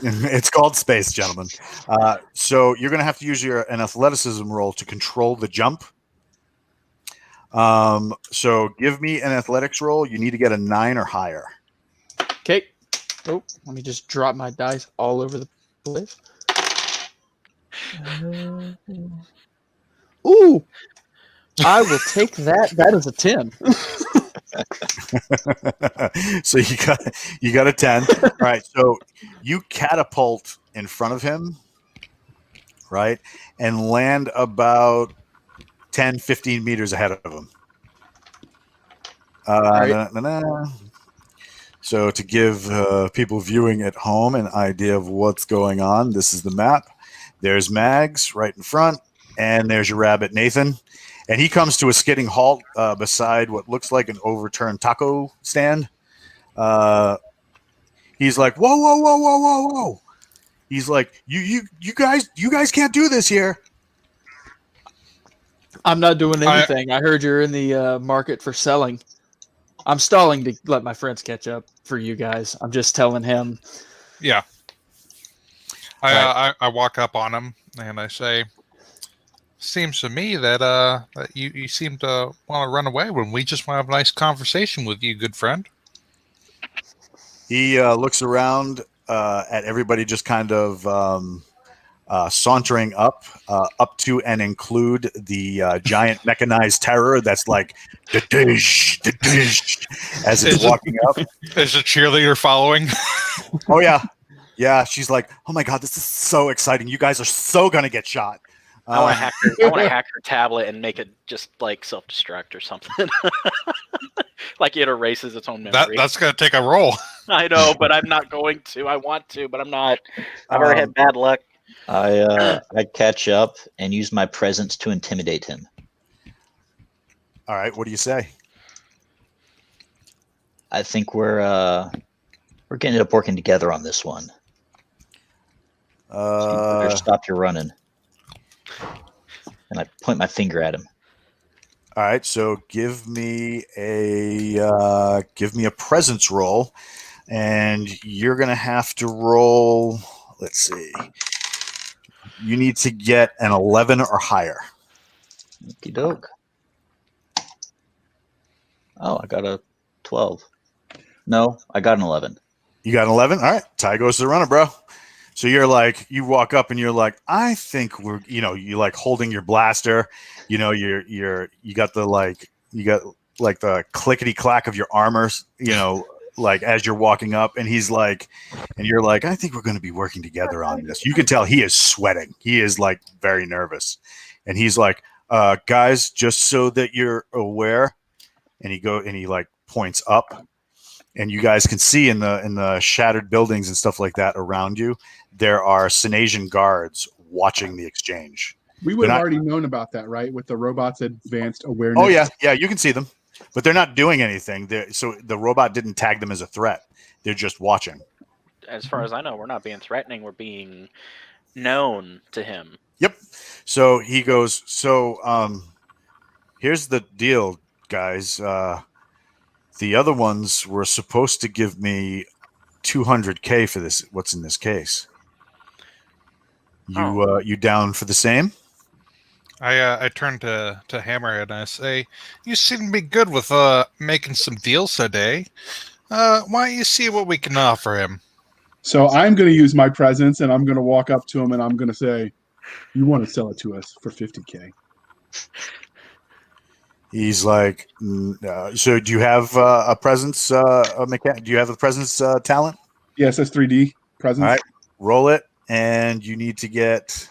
Speaker 2: it's called Space, gentlemen. So you're going to have to use an athleticism roll to control the jump. So give me an athletics roll. You need to get a 9 or higher.
Speaker 7: Okay. Oh, let me just drop my dice all over the place. Ooh, I will take that. That is a 10.
Speaker 2: So you got a 10. All right. So you catapult in front of him, right, and land about 10, 15 meters ahead of him.
Speaker 7: Right.
Speaker 2: So to give people viewing at home an idea of what's going on, this is the map. There's Mags right in front, and there's your rabbit, Nathan. And he comes to a skidding halt beside what looks like an overturned taco stand. He's like, whoa, whoa, whoa, whoa, whoa, whoa. He's like, you guys can't do this here.
Speaker 7: I'm not doing anything. I heard you're in the market for selling. I'm stalling to let my friends catch up for you guys. I'm just telling him.
Speaker 4: Yeah. I walk up on him and I say, seems to me that that you seem to want to run away when we just want to have a nice conversation with you, good friend.
Speaker 2: He looks around at everybody just kind of sauntering up to and include the giant mechanized terror that's like as it's walking up.
Speaker 4: Is a cheerleader following?
Speaker 2: Oh yeah. Yeah, she's like, oh my god, this is so exciting. You guys are so gonna get shot.
Speaker 5: I want to hack her tablet and make it just like self-destruct or something. Like it erases its own memory.
Speaker 4: That's gonna take a roll.
Speaker 5: I know, but I'm not going to. I want to, but I'm not. I've already had bad luck.
Speaker 8: I catch up and use my presence to intimidate him.
Speaker 2: All right, what do you say?
Speaker 8: I think we're going to end up working together on this one. So you better stop your running. And I point my finger at him.
Speaker 2: All right, so give me a presence roll, and you're gonna have to roll. Let's see. You need to get an 11 or higher.
Speaker 8: Okie doke. Oh, I got a 12. No, I got an 11.
Speaker 2: You got an 11? All right. Tie goes to the runner, bro. So you're like, you walk up and you're like, I think we're, you like holding your blaster, you got the the clickety clack of your armor, like as you're walking up, and he's like, and you're like, I think we're going to be working together on this. You can tell he is sweating. He is like very nervous. And he's like, guys, just so that you're aware. And he like points up, and you guys can see in the shattered buildings and stuff like that around you, there are Senasian guards watching the exchange.
Speaker 3: We would have already known about that, right? With the robots' advanced awareness.
Speaker 2: Oh yeah, you can see them, but they're not doing anything. So the robot didn't tag them as a threat. They're just watching.
Speaker 5: As far as I know, we're not being threatening. We're being known to him.
Speaker 2: Yep. So he goes, here's the deal, guys. The other ones were supposed to give me $200K for this. What's in this case? You down for the same?
Speaker 4: I turn to Hammerhead and I say, you seem to be good with making some deals today. Why don't you see what we can offer him?
Speaker 3: So I'm going to use my presence, and I'm going to walk up to him, and I'm going to say, you want to sell it to us for $50K.
Speaker 2: He's like, so do you have a presence? Do you have a presence talent?
Speaker 3: Yes, that's 3D presence.
Speaker 2: All right, roll it, and you need to get.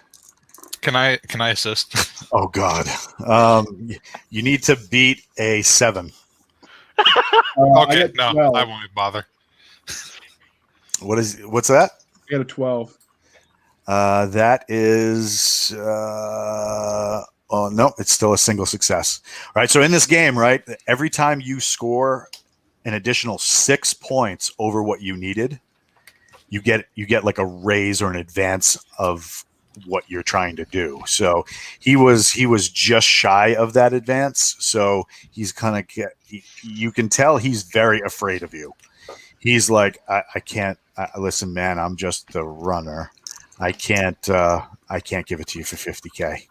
Speaker 4: Can I assist?
Speaker 2: Oh God, you need to beat a 7.
Speaker 4: Okay, no,
Speaker 3: 12.
Speaker 4: I won't bother.
Speaker 2: What's that?
Speaker 3: I got a 12.
Speaker 2: That is. Oh, no, it's still a single success. All right, so in this game, right, every time you score an additional 6 points over what you needed, you get like a raise or an advance of what you're trying to do. So he was just shy of that advance. So he's kind of you can tell he's very afraid of you. He's like, I can't. Listen, man, I'm just the runner. I can't give it to you for 50K.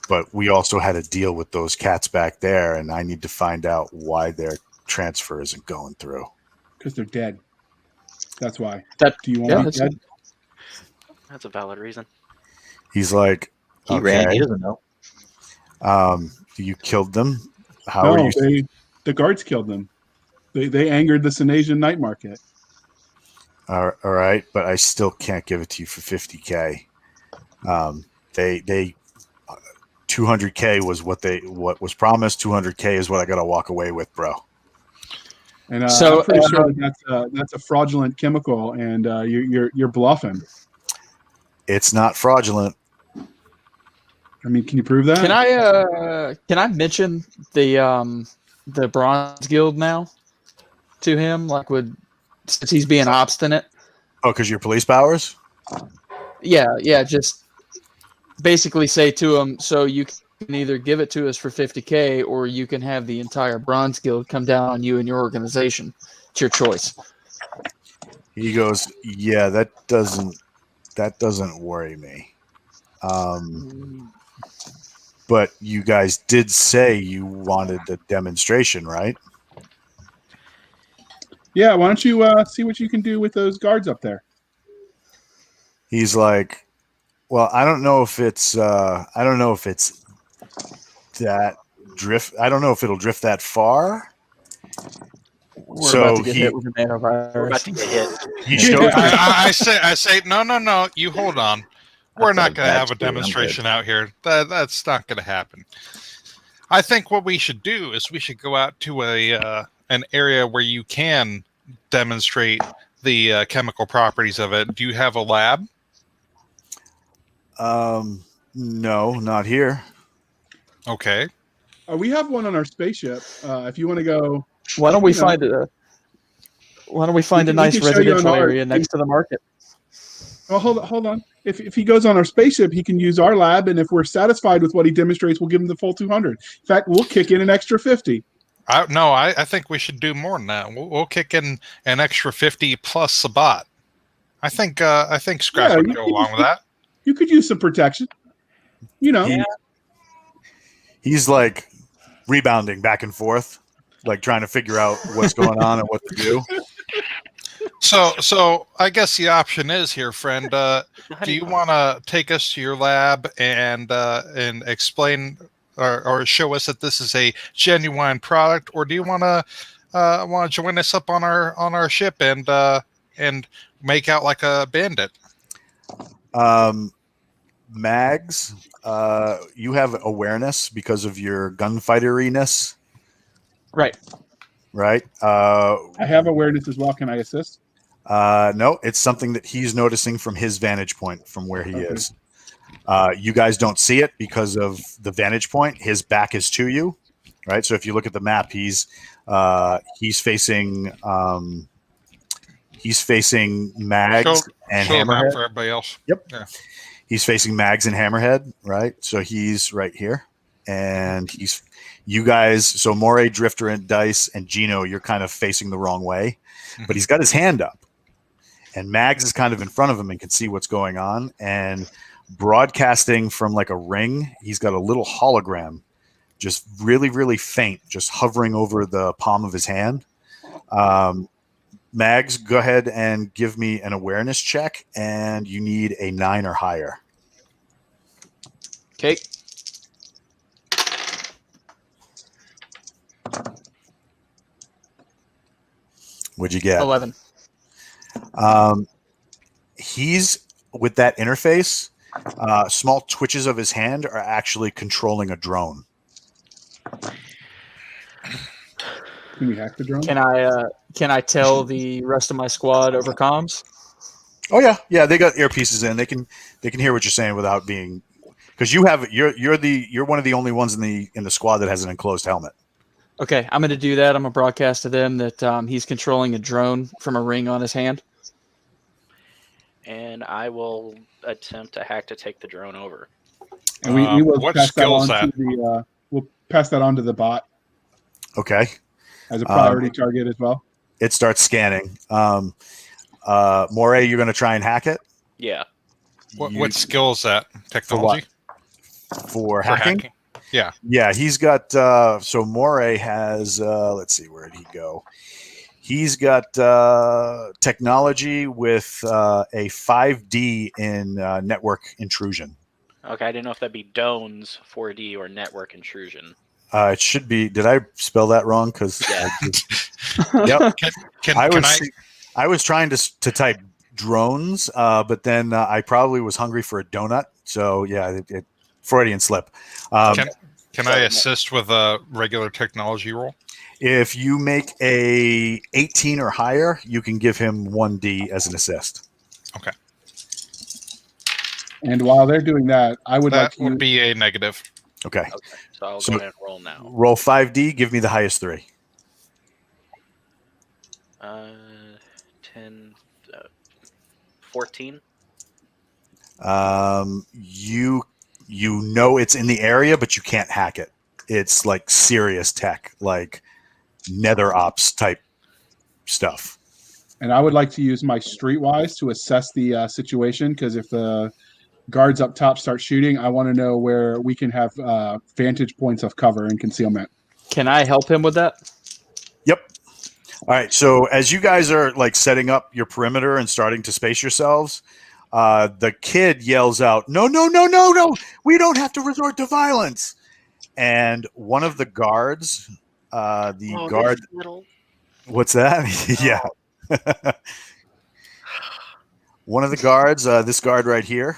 Speaker 2: But we also had a deal with those cats back there, and I need to find out why their transfer isn't going through.
Speaker 3: Because they're dead. That's why.
Speaker 7: That
Speaker 3: Do you want to be dead?
Speaker 5: That's a valid reason.
Speaker 2: He's like,
Speaker 8: He ran. He doesn't know.
Speaker 2: You killed them. How are
Speaker 3: No,
Speaker 2: you?
Speaker 3: the guards killed them. They angered the Senasian night market.
Speaker 2: All right, but I still can't give it to you for 50K. They 200K was what was promised. 200K is what I got to walk away with, bro.
Speaker 3: And
Speaker 7: So,
Speaker 3: I'm pretty sure that's a fraudulent chemical, and you're bluffing.
Speaker 2: It's not fraudulent.
Speaker 3: I mean, can you prove that?
Speaker 7: Can I mention the Bronze Guild now to him? Like, since he's being obstinate.
Speaker 2: Oh, because your police powers?
Speaker 7: Yeah. Just basically say to him, so you can either give it to us for 50K, or you can have the entire Bronze Guild come down on you and your organization. It's your choice.
Speaker 2: He goes, yeah, that doesn't worry me. But you guys did say you wanted a demonstration, right?
Speaker 3: Yeah, why don't you see what you can do with those guards up there?
Speaker 2: He's like, well, I don't know if it's that drift. I don't know if it'll drift that far.
Speaker 7: We're about to get hit with a nanovirus.
Speaker 5: We're about to get hit.
Speaker 2: He showed
Speaker 4: I say, no. You hold on. We're not going to have a demonstration out here. That's not going to happen. I think what we should do is we should go out to an area where you can demonstrate the chemical properties of it. Do you have a lab?
Speaker 2: No, not here.
Speaker 4: Okay.
Speaker 3: We have one on our spaceship. If you want to go,
Speaker 7: Why don't we find a nice
Speaker 3: can show you on
Speaker 7: residential
Speaker 3: our-
Speaker 7: area next to the market?
Speaker 3: oh, hold on. If he goes on our spaceship, he can use our lab, and if we're satisfied with what he demonstrates, we'll give him the full 200. In fact, we'll kick in an extra 50.
Speaker 4: I think we should do more than that. We'll kick in an extra 50 plus a bot. I think Scrap would go along with that.
Speaker 3: You could use some protection. You know.
Speaker 2: Yeah. He's like rebounding back and forth, like trying to figure out what's going on and what to do.
Speaker 4: So I guess the option is here, friend. Do you want to take us to your lab and explain or show us that this is a genuine product, or do you want to join us up on our ship and make out like a bandit?
Speaker 2: Mags, you have awareness because of your gunfighteriness,
Speaker 7: Right.
Speaker 2: right?
Speaker 3: I have awareness as well. Can I assist?
Speaker 2: No, it's something that he's noticing from his vantage point from where he is. You guys don't see it because of the vantage point. His back is to you, right? So if you look at the map, he's facing Mags and
Speaker 4: show a map
Speaker 2: Hammerhead.
Speaker 4: for everybody else.
Speaker 2: Yep.
Speaker 4: Yeah.
Speaker 2: He's facing Mags and Hammerhead, right? So he's right here, and you guys. So Moray, Drifter, and Dice, and Gino, you're kind of facing the wrong way, but he's got his hand up, and Mags is kind of in front of him and can see what's going on. And broadcasting from like a ring, he's got a little hologram, just really, really faint, just hovering over the palm of his hand. Mags, go ahead and give me an awareness check, and you need a 9 or higher.
Speaker 7: Okay.
Speaker 2: What'd you get?
Speaker 7: 11.
Speaker 2: He's with that interface. Small twitches of his hand are actually controlling a drone.
Speaker 3: Can we hack the drone?
Speaker 7: Can I tell the rest of my squad over comms?
Speaker 2: Oh yeah. They got earpieces in. They can hear what you're saying without being, because you're one of the only ones in the squad that has an enclosed helmet.
Speaker 7: Okay, I'm going to do that. I'm going to broadcast to them that he's controlling a drone from a ring on his hand.
Speaker 5: And I will attempt to hack to take the drone over.
Speaker 3: And we will
Speaker 4: what
Speaker 3: pass that
Speaker 4: skill
Speaker 3: on
Speaker 4: set?
Speaker 3: to we'll pass that on to the bot.
Speaker 2: Okay.
Speaker 3: as a priority target as well.
Speaker 2: It starts scanning. Moray, you're going to try and hack it?
Speaker 5: Yeah.
Speaker 4: What skill is that? Technology?
Speaker 2: For hacking?
Speaker 4: Yeah.
Speaker 2: Yeah, he's got so Moray has let's see, where did he go? He's got technology with a 5D in network intrusion.
Speaker 5: Okay, I didn't know if that'd be Doan's 4D or network intrusion.
Speaker 2: It should be. Did I spell that wrong? Because
Speaker 5: Yeah.
Speaker 2: yep.
Speaker 4: Can
Speaker 2: I was trying to type drones, but then I probably was hungry for a donut. So yeah, Freudian slip.
Speaker 4: Can I assist with a regular technology roll?
Speaker 2: If you make a 18 or higher, you can give him 1D as an assist.
Speaker 4: Okay.
Speaker 3: And while they're doing that, I would like
Speaker 4: That
Speaker 3: to
Speaker 4: would be a negative.
Speaker 2: Okay.
Speaker 5: Okay, so I'll
Speaker 2: So-
Speaker 5: go ahead and roll now.
Speaker 2: Roll 5D. Give me the highest 3.
Speaker 5: 10, 14.
Speaker 2: You know it's in the area, but you can't hack it. It's like serious tech, like nether ops type stuff.
Speaker 3: And I would like to use my Streetwise to assess the situation, because if the guards up top start shooting, I want to know where we can have vantage points of cover and concealment.
Speaker 7: Can I help him with that?
Speaker 2: Yep. All right. So as you guys are like setting up your perimeter and starting to space yourselves, the kid yells out, "No, no, no, no, no! We don't have to resort to violence." And one of the guards, guard, what's that? Yeah. One of the guards, this guard right here,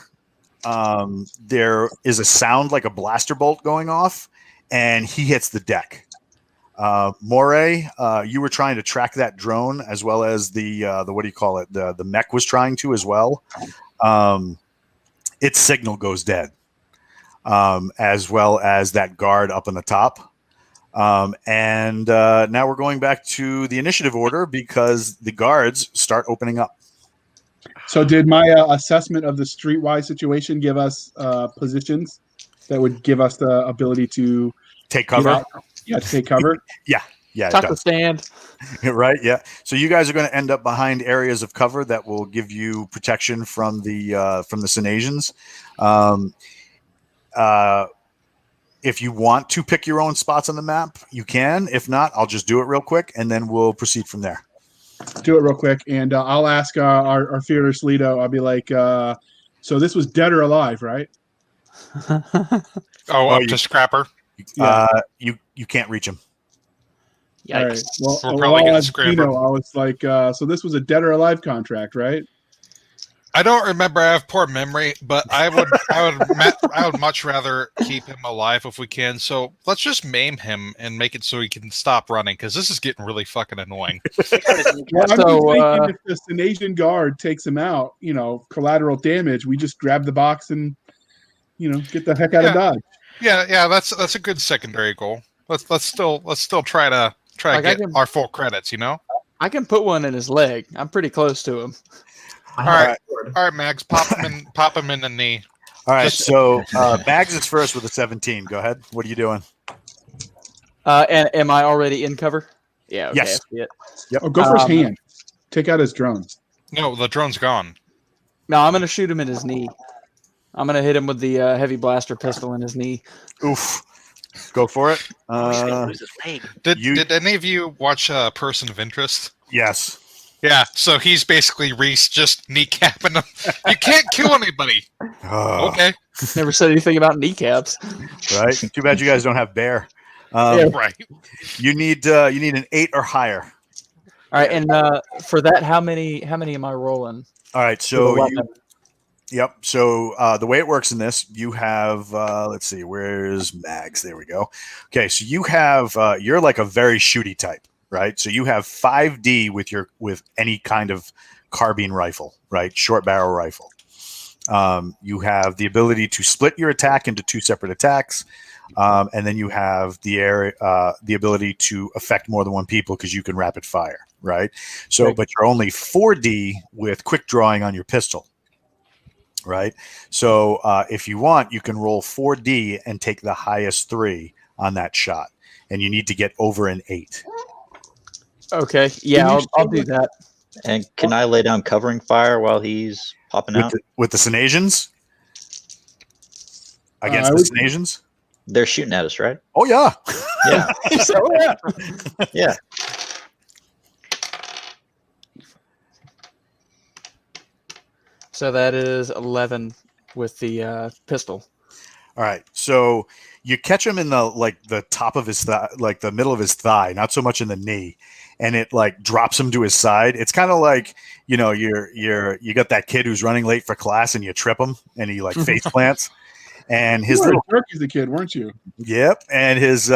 Speaker 2: there is a sound like a blaster bolt going off, and he hits the deck. Moray, you were trying to track that drone as well as the what do you call it? The mech was trying to as well. Its signal goes dead, as well as that guard up on the top. And now we're going back to the initiative order because the guards start opening up.
Speaker 3: So did my assessment of the Streetwise situation give us positions that would give us the ability to
Speaker 2: Take cover.
Speaker 3: to take cover?
Speaker 2: Yeah, it
Speaker 7: Tuck the
Speaker 2: does.
Speaker 7: stand.
Speaker 2: Right, yeah. So you guys are going to end up behind areas of cover that will give you protection from the Senasians. If you want to pick your own spots on the map, you can. If not, I'll just do it real quick, and then we'll proceed from there.
Speaker 3: Do it real quick, and I'll ask our fearless Lido. I'll be like, so this was dead or alive, right?
Speaker 4: Up to Scrapper.
Speaker 3: Yeah.
Speaker 2: You can't reach him.
Speaker 3: All right.
Speaker 7: Yikes.
Speaker 3: Well,
Speaker 4: We're probably
Speaker 3: I'll
Speaker 4: gonna
Speaker 3: ask
Speaker 4: scramble.
Speaker 3: Dino, I was like, so this was a dead or alive contract, right?
Speaker 4: I don't remember. I have poor memory, but I would much rather keep him alive if we can. So let's just maim him and make it so he can stop running, because this is getting really fucking annoying.
Speaker 3: Well, I'm
Speaker 7: So,
Speaker 3: just thinking if the Asian guard takes him out, collateral damage, we just grab the box and, get the heck out of Dodge.
Speaker 4: Yeah, that's a good secondary goal. Let's still try to
Speaker 7: Like,
Speaker 4: get our full credits.
Speaker 7: I can put one in his leg. I'm pretty close to him.
Speaker 6: I
Speaker 4: All
Speaker 6: have
Speaker 4: right.
Speaker 6: a sword.
Speaker 4: All right, Mags, pop him in the knee.
Speaker 2: All right,
Speaker 4: Just-
Speaker 2: so Mags is first with a 17. Go ahead. What are you doing?
Speaker 7: And am I already in cover? Yeah. Okay,
Speaker 2: Yes.
Speaker 7: I see it.
Speaker 3: Oh, go for his
Speaker 7: Um,
Speaker 3: hand. Take out his drone.
Speaker 4: No, the drone's gone.
Speaker 7: No, I'm gonna shoot him in his knee. I'm gonna hit him with the heavy blaster pistol in his knee.
Speaker 2: Oof. Go for it.
Speaker 5: He's gonna lose his leg.
Speaker 4: Did any of you watch Person of Interest?
Speaker 2: Yes.
Speaker 4: Yeah, so he's basically Reese just kneecapping him. You can't kill anybody.
Speaker 2: Oh,
Speaker 4: Okay,
Speaker 7: Never said anything about kneecaps.
Speaker 2: right. Too bad you guys don't have bear.
Speaker 7: Yeah.
Speaker 4: right.
Speaker 2: You need an 8 or higher.
Speaker 7: All right, and for that, how many am I rolling?
Speaker 2: All right.
Speaker 7: For the
Speaker 2: So
Speaker 7: weapon?
Speaker 2: Yep. So the way it works in this, you have let's see, where's Mags? There we go. Okay, so you have you're like a very shooty type, right? So you have 5D with any kind of carbine rifle, right? Short barrel rifle. You have the ability to split your attack into 2 separate attacks, and then you have the ability to affect more than one people because you can rapid fire, right? So,
Speaker 7: Right.
Speaker 2: but you're only 4D with quick drawing on your pistol. Right. So if you want, you can roll 4D and take the highest 3 on that shot. And you need to get over an 8.
Speaker 7: Okay. Yeah, I'll do that.
Speaker 8: And can I lay down covering fire while he's popping out?
Speaker 2: With the Senasians? Against
Speaker 3: I
Speaker 2: the
Speaker 3: would-
Speaker 2: Senasians?
Speaker 8: They're shooting at us, right?
Speaker 2: Oh, yeah.
Speaker 8: Yeah.
Speaker 7: So, yeah.
Speaker 8: Yeah.
Speaker 7: So that is 11 with the pistol.
Speaker 2: All right. So you catch him in the top of his thigh, like the middle of his thigh, not so much in the knee, and it like drops him to his side. It's kind of like, you got that kid who's running late for class and you trip him and he like face plants. And his
Speaker 3: You were
Speaker 2: little
Speaker 3: a jerk as a kid, weren't you?
Speaker 2: Yep, and his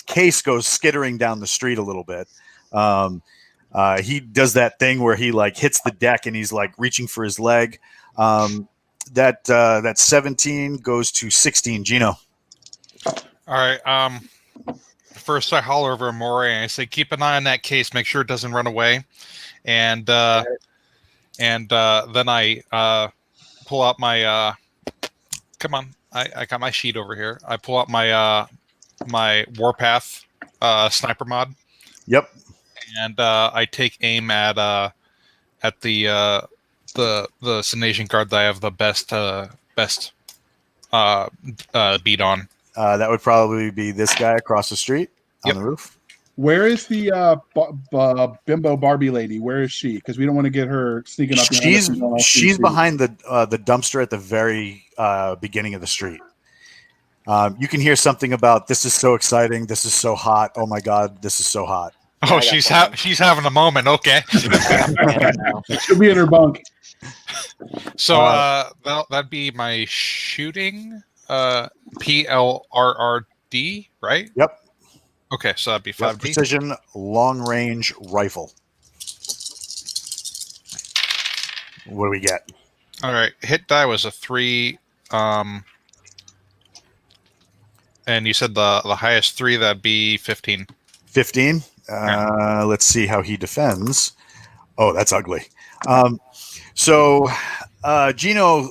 Speaker 2: case goes skittering down the street a little bit. He does that thing where he like hits the deck and he's like reaching for his leg. That 17 goes to 16. Gino.
Speaker 4: All right. First, I holler over Amore and I say, "Keep an eye on that case. Make sure it doesn't run away." And then I pull out my. Come on, I got my sheet over here. I pull out my my Warpath sniper mod.
Speaker 2: Yep.
Speaker 4: And I take aim at the Senasian guard that I have the best beat on.
Speaker 2: That would probably be this guy across the street on the roof.
Speaker 3: Where is the bimbo Barbie lady? Where is she? Because we don't want to get her sneaking up.
Speaker 2: She's behind the dumpster at the very beginning of the street. You can hear something about, "This is so exciting. This is so hot. Oh my God, this is so hot."
Speaker 4: Oh, she's having a moment. Okay.
Speaker 3: She'll be in her bunk.
Speaker 4: So that'd be my shooting PLRRD, right?
Speaker 2: Yep.
Speaker 4: Okay, so that'd be 5D.
Speaker 2: Precision long range rifle. What do we get?
Speaker 4: All right, hit die was a 3. And you said the highest 3, that'd be 15.
Speaker 2: 15. Let's see how he defends. Oh, that's ugly. So Gino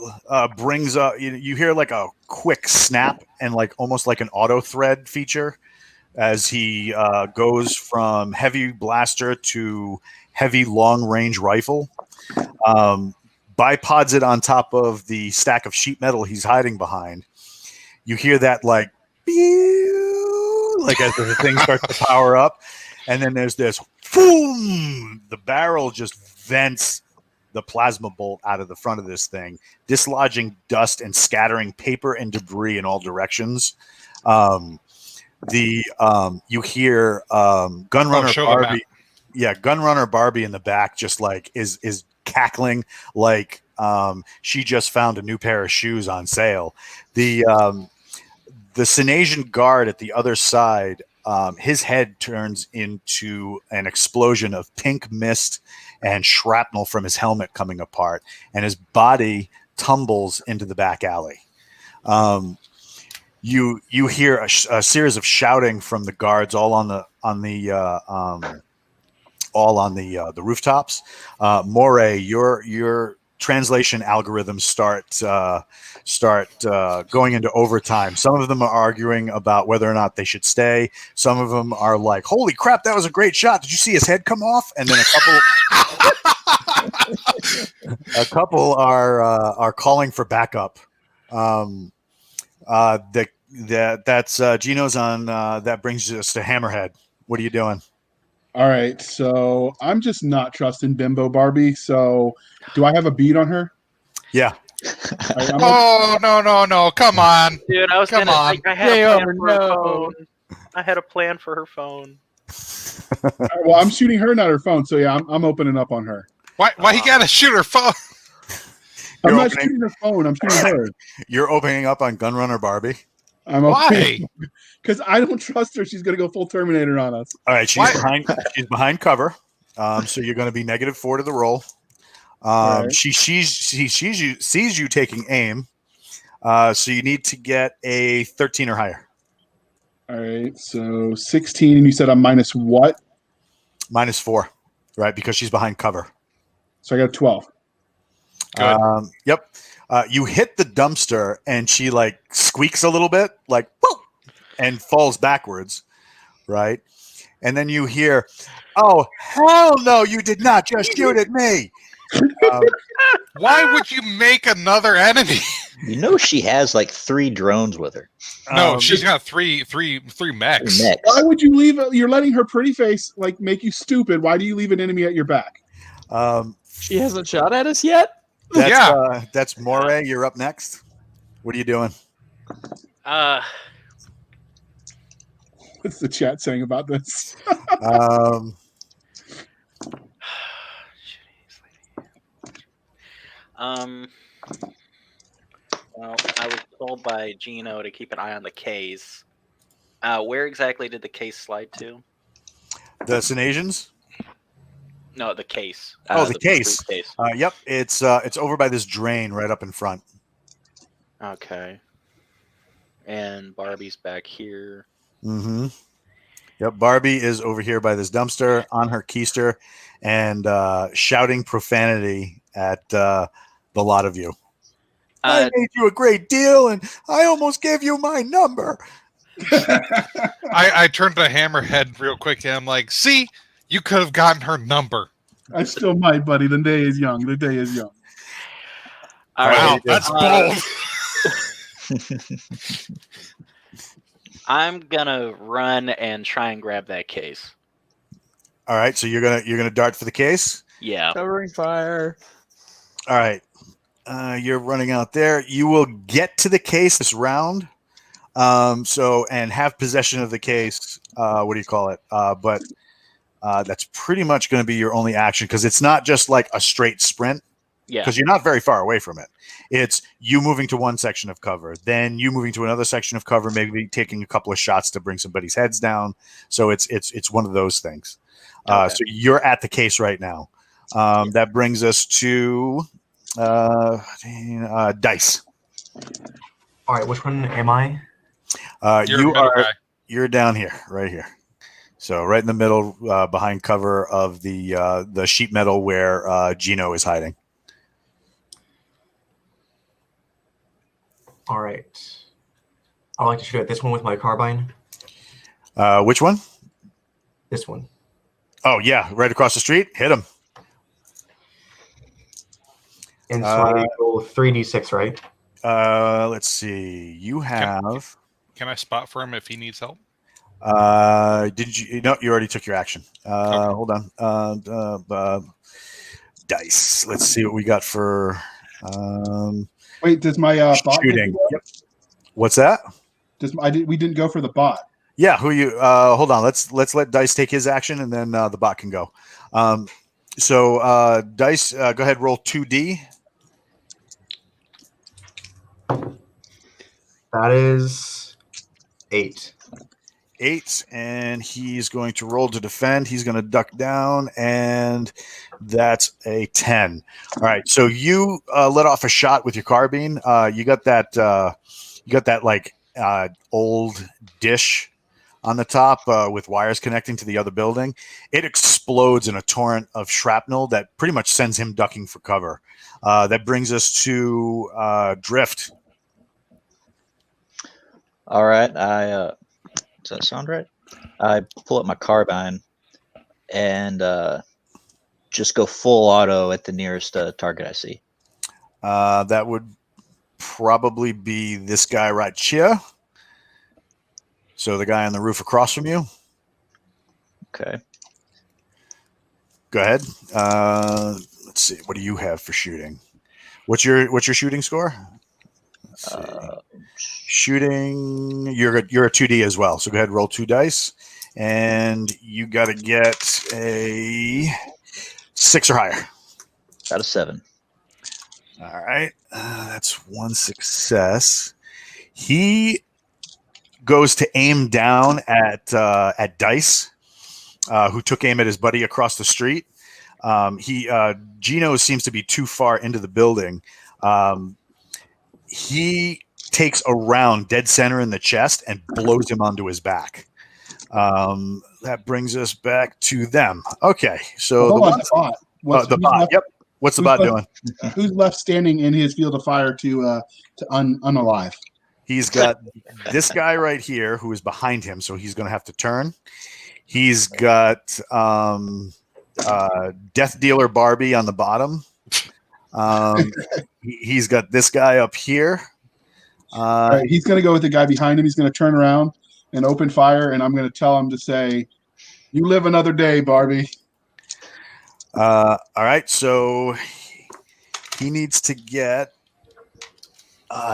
Speaker 2: brings up. You hear like a quick snap and like almost like an auto thread feature as he goes from heavy blaster to heavy long range rifle. Bipods it on top of the stack of sheet metal he's hiding behind. You hear that like, like as the thing starts to power up, and then there's this boom. The barrel just vents the plasma bolt out of the front of this thing, dislodging dust and scattering paper and debris in all directions. You hear Gunrunner Barbie. Yeah, Gunrunner Barbie in the back just like is cackling like she just found a new pair of shoes on sale. The Senasian guard at the other side, his head turns into an explosion of pink mist and shrapnel from his helmet coming apart, and his body tumbles into the back alley. You hear a series of shouting from the guards all on the rooftops. Moray, your translation algorithms start going into overtime. Some of them are arguing about whether or not they should stay. Some of them are like, "Holy crap, that was a great shot! Did you see his head come off?" And then a couple are calling for backup. That's Gino's on. That brings us to Hammerhead. What are you doing?
Speaker 3: All right, so I'm just not trusting Bimbo Barbie. So, do I have a beat on her?
Speaker 2: Yeah.
Speaker 4: Oh no! Come on,
Speaker 5: dude! I was
Speaker 4: Come
Speaker 5: gonna.
Speaker 4: on.
Speaker 5: I had a plan for her phone. I had a plan for her phone.
Speaker 3: Well, I'm shooting her, not her phone. So yeah, I'm opening up on her.
Speaker 4: Why you gotta shoot her phone?
Speaker 3: I'm not shooting her phone. I'm shooting her.
Speaker 2: You're opening up on Gunrunner Barbie.
Speaker 4: Why?
Speaker 3: Because I don't trust her. She's gonna go full Terminator on us.
Speaker 2: All right, she's behind cover. So you're going to be -4 to the roll. Right. She sees you taking aim. So you need to get a 13 or higher.
Speaker 3: All right, so 16, and you said I'm minus what?
Speaker 2: -4, right? Because she's behind cover.
Speaker 3: So I got 12.
Speaker 2: Yep. You hit the dumpster, and she like squeaks a little bit, like whoa, and falls backwards, right? and then you hear, "Oh hell no! You did not just shoot at me."
Speaker 4: Why would you make another enemy?
Speaker 8: You know she has like 3 drones with her.
Speaker 4: No, she's got three mechs.
Speaker 3: Why would you leave? You're letting her pretty face like make you stupid. Why do you leave an enemy at your back?
Speaker 7: She hasn't shot at us yet.
Speaker 2: That's Moray. You're up next. What are you doing?
Speaker 3: What's the chat saying about this?
Speaker 5: Well, I was told by Gino to keep an eye on the case. Where exactly did the case slide to?
Speaker 2: The Sinasians?
Speaker 5: No, the case.
Speaker 2: The case.
Speaker 5: Case.
Speaker 2: Yep, it's over by this drain right up in front.
Speaker 5: Okay. And Barbie's back here.
Speaker 2: Mm-hmm. Yep, Barbie is over here by this dumpster on her keister and shouting profanity at the lot of you. I made you a great deal, and I almost gave you my number.
Speaker 4: I turned to Hammerhead real quick, and I'm like, see, you could have gotten her number.
Speaker 3: I still might, buddy. The day is young. The day is young.
Speaker 4: Wow, that's bold.
Speaker 5: I'm gonna run and try and grab that case.
Speaker 2: All right, so you're gonna dart for the case.
Speaker 5: Yeah.
Speaker 7: Covering fire.
Speaker 2: All right, you're running out there. You will get to the case this round. And have possession of the case. What do you call it? But that's pretty much going to be your only action because it's not just like a straight sprint.
Speaker 5: Yeah.
Speaker 2: Because you're not very far away from it. It's you moving to one section of cover, then you moving to another section of cover, maybe taking a couple of shots to bring somebody's heads down. So it's one of those things.
Speaker 5: Okay.
Speaker 2: So you're at the case right now. That brings us to dice.
Speaker 6: All right, which one am I?
Speaker 2: You're down here, right here. So right in the middle, behind cover of the sheet metal where Gino is hiding.
Speaker 6: All right. I'd like to shoot at this one with my carbine.
Speaker 2: Which one?
Speaker 6: This one.
Speaker 2: Oh yeah, right across the street. Hit him.
Speaker 6: And so I roll 3d6, right?
Speaker 2: Let's see. You have.
Speaker 4: Can I spot for him if he needs help?
Speaker 2: Did you? No, you already took your action.
Speaker 4: Okay.
Speaker 2: Hold on. Dice. Let's see what we got for.
Speaker 3: Wait, does my bot
Speaker 2: shooting? Yep. What's that?
Speaker 3: We didn't go for the bot.
Speaker 2: Yeah. Who you? Hold on. Let's let Dice take his action, and then the bot can go. So Dice, go ahead. Roll 2D.
Speaker 6: That is 8.
Speaker 2: 8, and he's going to roll to defend. He's going to duck down, and that's a 10. All right, so you let off a shot with your carbine. You got that like old dish on the top with wires connecting to the other building. It explodes in a torrent of shrapnel that pretty much sends him ducking for cover. That brings us to Drift.
Speaker 8: All right, does that sound right? I pull up my carbine and just go full auto at the nearest target I see.
Speaker 2: That would probably be this guy right here. So the guy on the roof across from you.
Speaker 8: Okay.
Speaker 2: Go ahead. Let's see. What do you have for shooting? What's your shooting score? Let's see. Shooting. You're a 2D as well. So go ahead, roll 2 dice, and you got to get a 6 or higher.
Speaker 8: Got a 7.
Speaker 2: All right, that's 1 success. He goes to aim down at Dice, who took aim at his buddy across the street. Gino seems to be too far into the building. He takes a round dead center in the chest and blows him onto his back. That brings us back to them. Okay, so
Speaker 3: the bot.
Speaker 2: The bot. Yep. What's the bot doing?
Speaker 3: Who's left standing in his field of fire to unalive?
Speaker 2: He's got this guy right here who is behind him, so he's going to have to turn. He's got Death Dealer Barbie on the bottom. He's got this guy up here.
Speaker 3: All right, he's going to go with the guy behind him. He's going to turn around and open fire, and I'm going to tell him to say, "You live another day, Barbie."
Speaker 2: All right, so he needs to get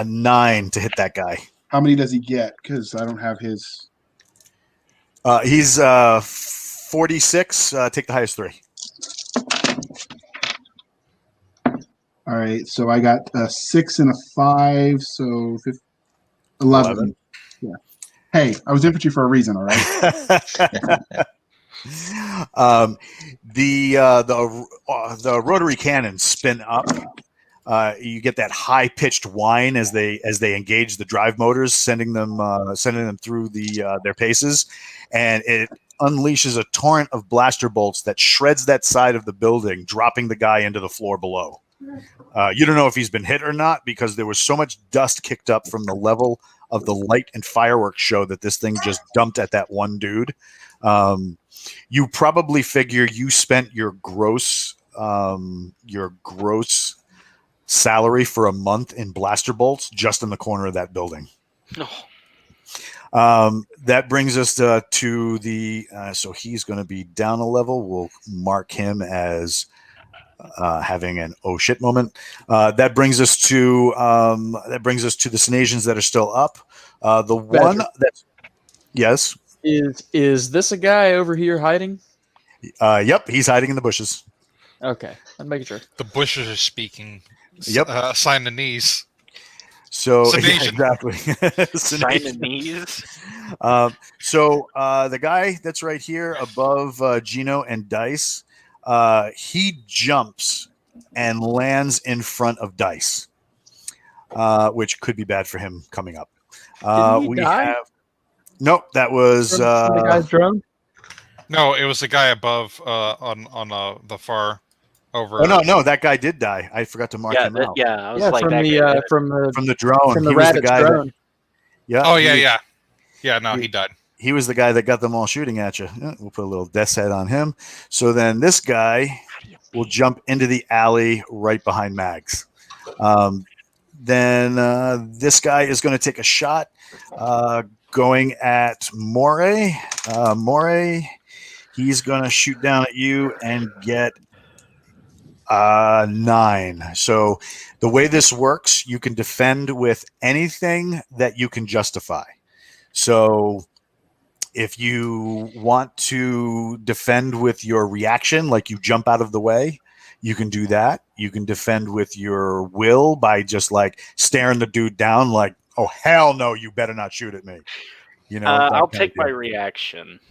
Speaker 2: 9 to hit that guy.
Speaker 3: How many does he get? Because I don't have his.
Speaker 2: He's 46. Take the highest 3.
Speaker 3: All right, so I got a 6 and a 5, so 11. Yeah. Hey, I was infantry for a reason. All right.
Speaker 2: The rotary cannons spin up. You get that high pitched whine as they engage the drive motors, sending them through their paces, and it unleashes a torrent of blaster bolts that shreds that side of the building, dropping the guy into the floor below. You don't know if he's been hit or not because there was so much dust kicked up from the level of the light and fireworks show that this thing just dumped at that one dude. You probably figure you spent your gross salary for a month in blaster bolts just in the corner of that building.
Speaker 5: No.
Speaker 2: That brings us to the so he's going to be down a level. We'll mark him as having an oh shit moment. That brings us to the Snasians that are still up. The one that's yes.
Speaker 7: Is this a guy over here hiding?
Speaker 2: Yep, he's hiding in the bushes.
Speaker 7: Okay, I'm making sure.
Speaker 4: The bushes are speaking.
Speaker 2: Yep.
Speaker 4: Sign the knees.
Speaker 2: So yeah,
Speaker 4: Sedation.
Speaker 2: exactly.
Speaker 5: Sign the knees.
Speaker 2: So the guy that's right here above Gino and Dice, he jumps and lands in front of Dice, which could be bad for him coming up.
Speaker 7: Didn't he die?
Speaker 2: Nope, that was
Speaker 7: the guy's drone.
Speaker 4: No, it was the guy above on the far over.
Speaker 2: Oh no, that guy did die. I forgot to mark him out.
Speaker 5: Yeah, I was
Speaker 7: Yeah,
Speaker 5: like
Speaker 7: from
Speaker 5: that
Speaker 7: the
Speaker 5: guy.
Speaker 2: From the drone.
Speaker 7: from the
Speaker 2: He was
Speaker 7: Raditz
Speaker 2: guy
Speaker 7: drone.
Speaker 2: Yeah.
Speaker 4: Oh yeah. No, he died.
Speaker 2: He was the guy that got them all shooting at you. We'll put a little death's head on him. So then this guy will jump into the alley right behind Mags. Then this guy is going to take a shot going at Moray. Moray, he's going to shoot down at you and get 9. So the way this works, you can defend with anything that you can justify. So if you want to defend with your reaction, like you jump out of the way, you can do that. You can defend with your will by just like staring the dude down like, oh, hell no, you better not shoot at me. You know,
Speaker 5: I'll take my reaction.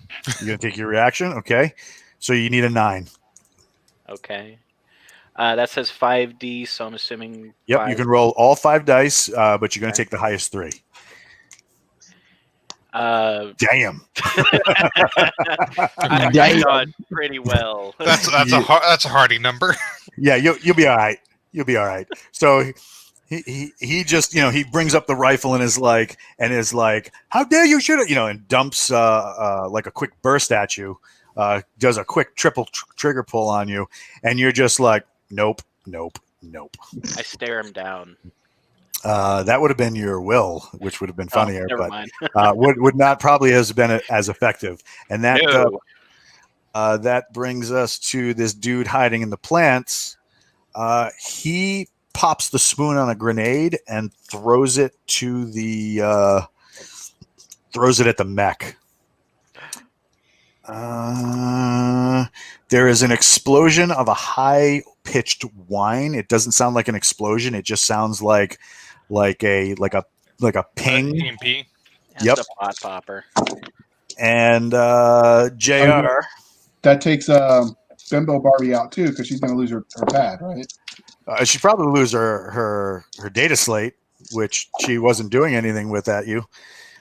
Speaker 2: You're going to take your reaction? Okay. So you need a 9.
Speaker 5: Okay. That says 5D, so I'm assuming.
Speaker 2: Yep,
Speaker 5: 5.
Speaker 2: you can roll all 5 dice, but you're going to take the highest 3. Damn.
Speaker 5: I done pretty well.
Speaker 4: That's a hardy number.
Speaker 2: Yeah, you'll be all right. You'll be all right. So he just he brings up the rifle and is like, how dare you shoot it? And dumps like a quick burst at you. Does a quick triple trigger pull on you, and you're just like, nope.
Speaker 5: I stare him down.
Speaker 2: That would have been your will, which would have been funnier,
Speaker 5: never
Speaker 2: but
Speaker 5: mind.
Speaker 2: would not probably has been as effective. And that
Speaker 5: No.
Speaker 2: that brings us to this dude hiding in the plants. He pops the spoon on a grenade and throws it to the throws it at the mech. There is an explosion of a high-pitched whine. It doesn't sound like an explosion. It just sounds like a ping.
Speaker 4: EMP.
Speaker 5: That's
Speaker 2: Yep.
Speaker 5: a pot popper.
Speaker 2: And JR.
Speaker 3: That takes Bimbo Barbie out too, because she's going to lose her pad, right?
Speaker 2: She'd probably lose her data slate, which she wasn't doing anything with at you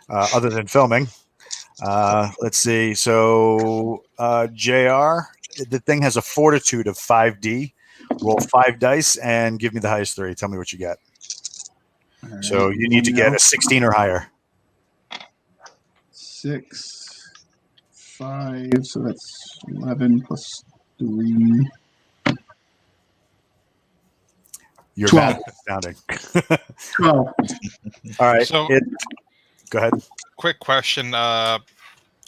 Speaker 2: other than filming. Let's see. So JR, the thing has a fortitude of 5D. Roll 5 dice and give me the highest 3. Tell me what you get.
Speaker 3: Right.
Speaker 2: So you need to get a 16 or higher.
Speaker 3: 6, 5, so that's 11 plus 3.
Speaker 2: Your
Speaker 3: 12.
Speaker 2: math is astounding.
Speaker 3: 12.
Speaker 2: All right.
Speaker 4: So-
Speaker 2: Go ahead.
Speaker 4: Quick question.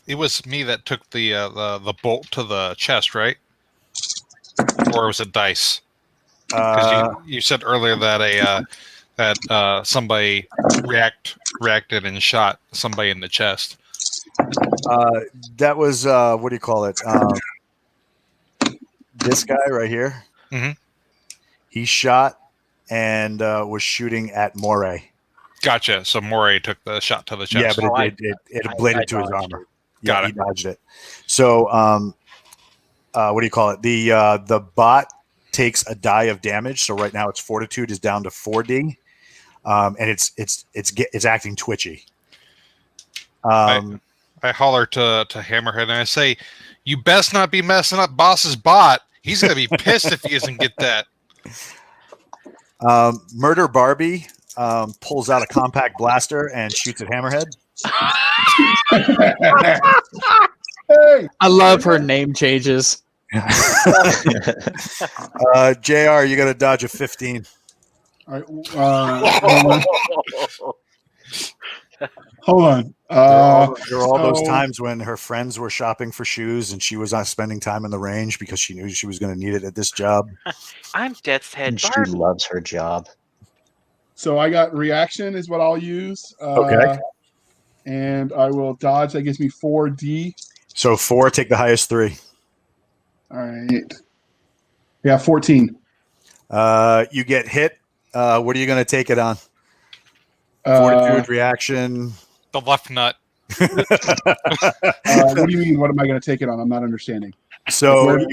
Speaker 4: It was me that took the bolt to the chest, right? Or was it dice? Because you said earlier that somebody reacted and shot somebody in the chest.
Speaker 2: That was what do you call it? This guy right here.
Speaker 4: Mhm.
Speaker 2: He shot and was shooting at Moray.
Speaker 4: Gotcha. So Moray took the shot to the chest.
Speaker 2: Yeah, but it bladed to his armor. He dodged it. So, what do you call it? The bot takes a die of damage. So right now its fortitude is down to 4D, and it's acting twitchy.
Speaker 4: I holler to Hammerhead and I say, "You best not be messing up Boss's bot. He's gonna be pissed if he doesn't get that."
Speaker 2: Murder Barbie pulls out a compact blaster and shoots at Hammerhead.
Speaker 3: Hey!
Speaker 7: I love her name changes.
Speaker 2: JR, you got to dodge a 15.
Speaker 3: All right, hold on.
Speaker 2: There were all those
Speaker 3: so-
Speaker 2: times when her friends were shopping for shoes and she was not spending time in the range because she knew she was going to need it at this job.
Speaker 5: I'm Death's Head
Speaker 8: And she
Speaker 5: Barbie.
Speaker 8: loves her job.
Speaker 3: So I got reaction is what I'll use.
Speaker 2: Okay.
Speaker 3: And I will dodge. That gives me 4D.
Speaker 2: So 4, take the highest 3.
Speaker 3: All right. Yeah, 14.
Speaker 2: You get hit. What are you going to take it on? Fortitude, reaction.
Speaker 4: The left nut.
Speaker 3: What do you mean? What am I going to take it on? I'm not understanding.
Speaker 2: So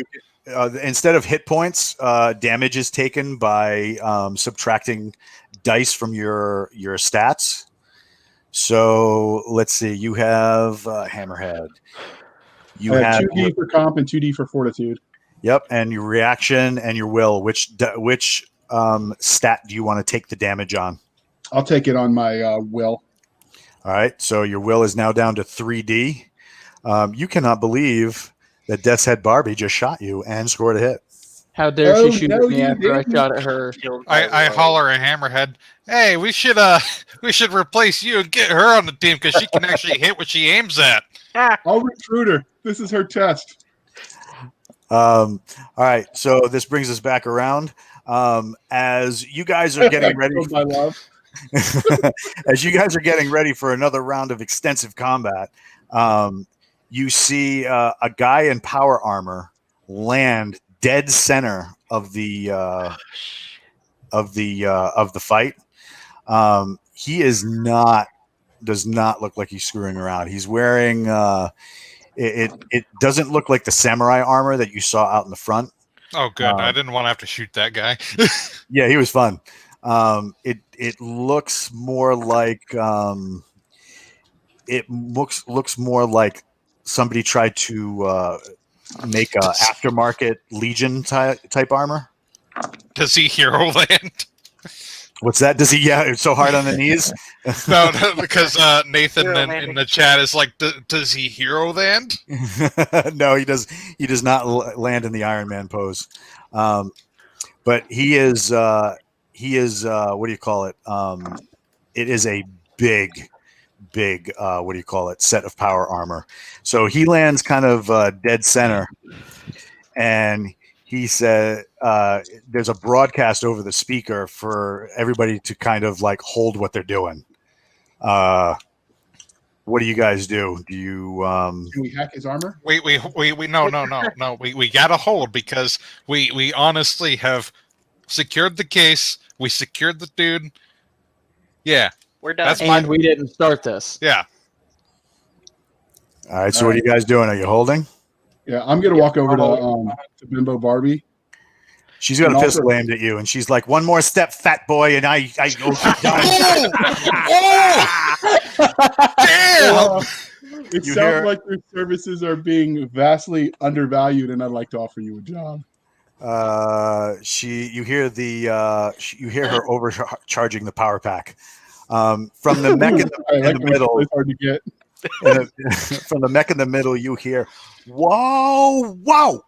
Speaker 2: instead of hit points, damage is taken by subtracting dice from your stats. So let's see. You have Hammerhead. You
Speaker 3: I have
Speaker 2: have
Speaker 3: 2D for comp and 2D for fortitude.
Speaker 2: Yep, and your reaction and your will. Which stat do you want to take the damage on?
Speaker 3: I'll take it on my will.
Speaker 2: All right, so your will is now down to 3D. You cannot believe that Death's Head Barbie just shot you and scored a hit.
Speaker 7: How dare
Speaker 3: Oh,
Speaker 7: she shoot
Speaker 3: no,
Speaker 7: at me
Speaker 3: you
Speaker 7: after I
Speaker 3: didn't.
Speaker 7: shot at her?
Speaker 4: I holler at Hammerhead. Hey, we should replace you and get her on the team because she can actually hit what she aims at.
Speaker 3: I'll recruit her. This is her test.
Speaker 2: All right, so this brings us back around. As you guys are getting ready,
Speaker 3: Oh, my love.
Speaker 2: as you guys are getting ready for another round of extensive combat, you see a guy in power armor land dead center of the fight. He does not look like he's screwing around. He's wearing it doesn't look like the samurai armor that you saw out in the front.
Speaker 4: Oh, good. I didn't want to have to shoot that guy.
Speaker 2: Yeah, he was fun. It looks more like looks more like somebody tried to make a aftermarket Legion type armor.
Speaker 4: Does he hero land?
Speaker 2: What's that? Does he? Yeah, it's so hard on the knees.
Speaker 4: No, because Nathan
Speaker 5: Hero
Speaker 4: in
Speaker 5: landing.
Speaker 4: the chat is like, does he hero land?
Speaker 2: No, he does. He does not land in the Iron Man pose. But he is. What do you call it? It is a big. What do you call it? Set of power armor. So he lands kind of dead center, and he said, "There's a broadcast over the speaker for everybody to kind of like hold what they're doing." What do you guys do? Do you?
Speaker 3: Can we hack his armor?
Speaker 4: We no. We gotta hold because we honestly have secured the case. We secured the dude. Yeah,
Speaker 5: We're done.
Speaker 4: That's
Speaker 7: And we didn't start this.
Speaker 4: yeah.
Speaker 2: All right. So what are you guys doing? Are you holding?
Speaker 3: Yeah, I'm gonna walk over to Bimbo Barbie.
Speaker 2: She's got
Speaker 3: And
Speaker 2: a
Speaker 3: also-
Speaker 2: pistol aimed at you, and she's like, "One more step, fat boy, and I go
Speaker 4: Damn!
Speaker 3: It
Speaker 2: You
Speaker 3: sounds
Speaker 2: hear-
Speaker 3: like your services are being vastly undervalued, and I'd like to offer you a job.
Speaker 2: You hear her overcharging the power pack from the mech in
Speaker 3: I
Speaker 2: the
Speaker 3: like those
Speaker 2: middle.
Speaker 3: toys, hard to get.
Speaker 2: And from the mech in the middle, you hear, "Whoa, whoa!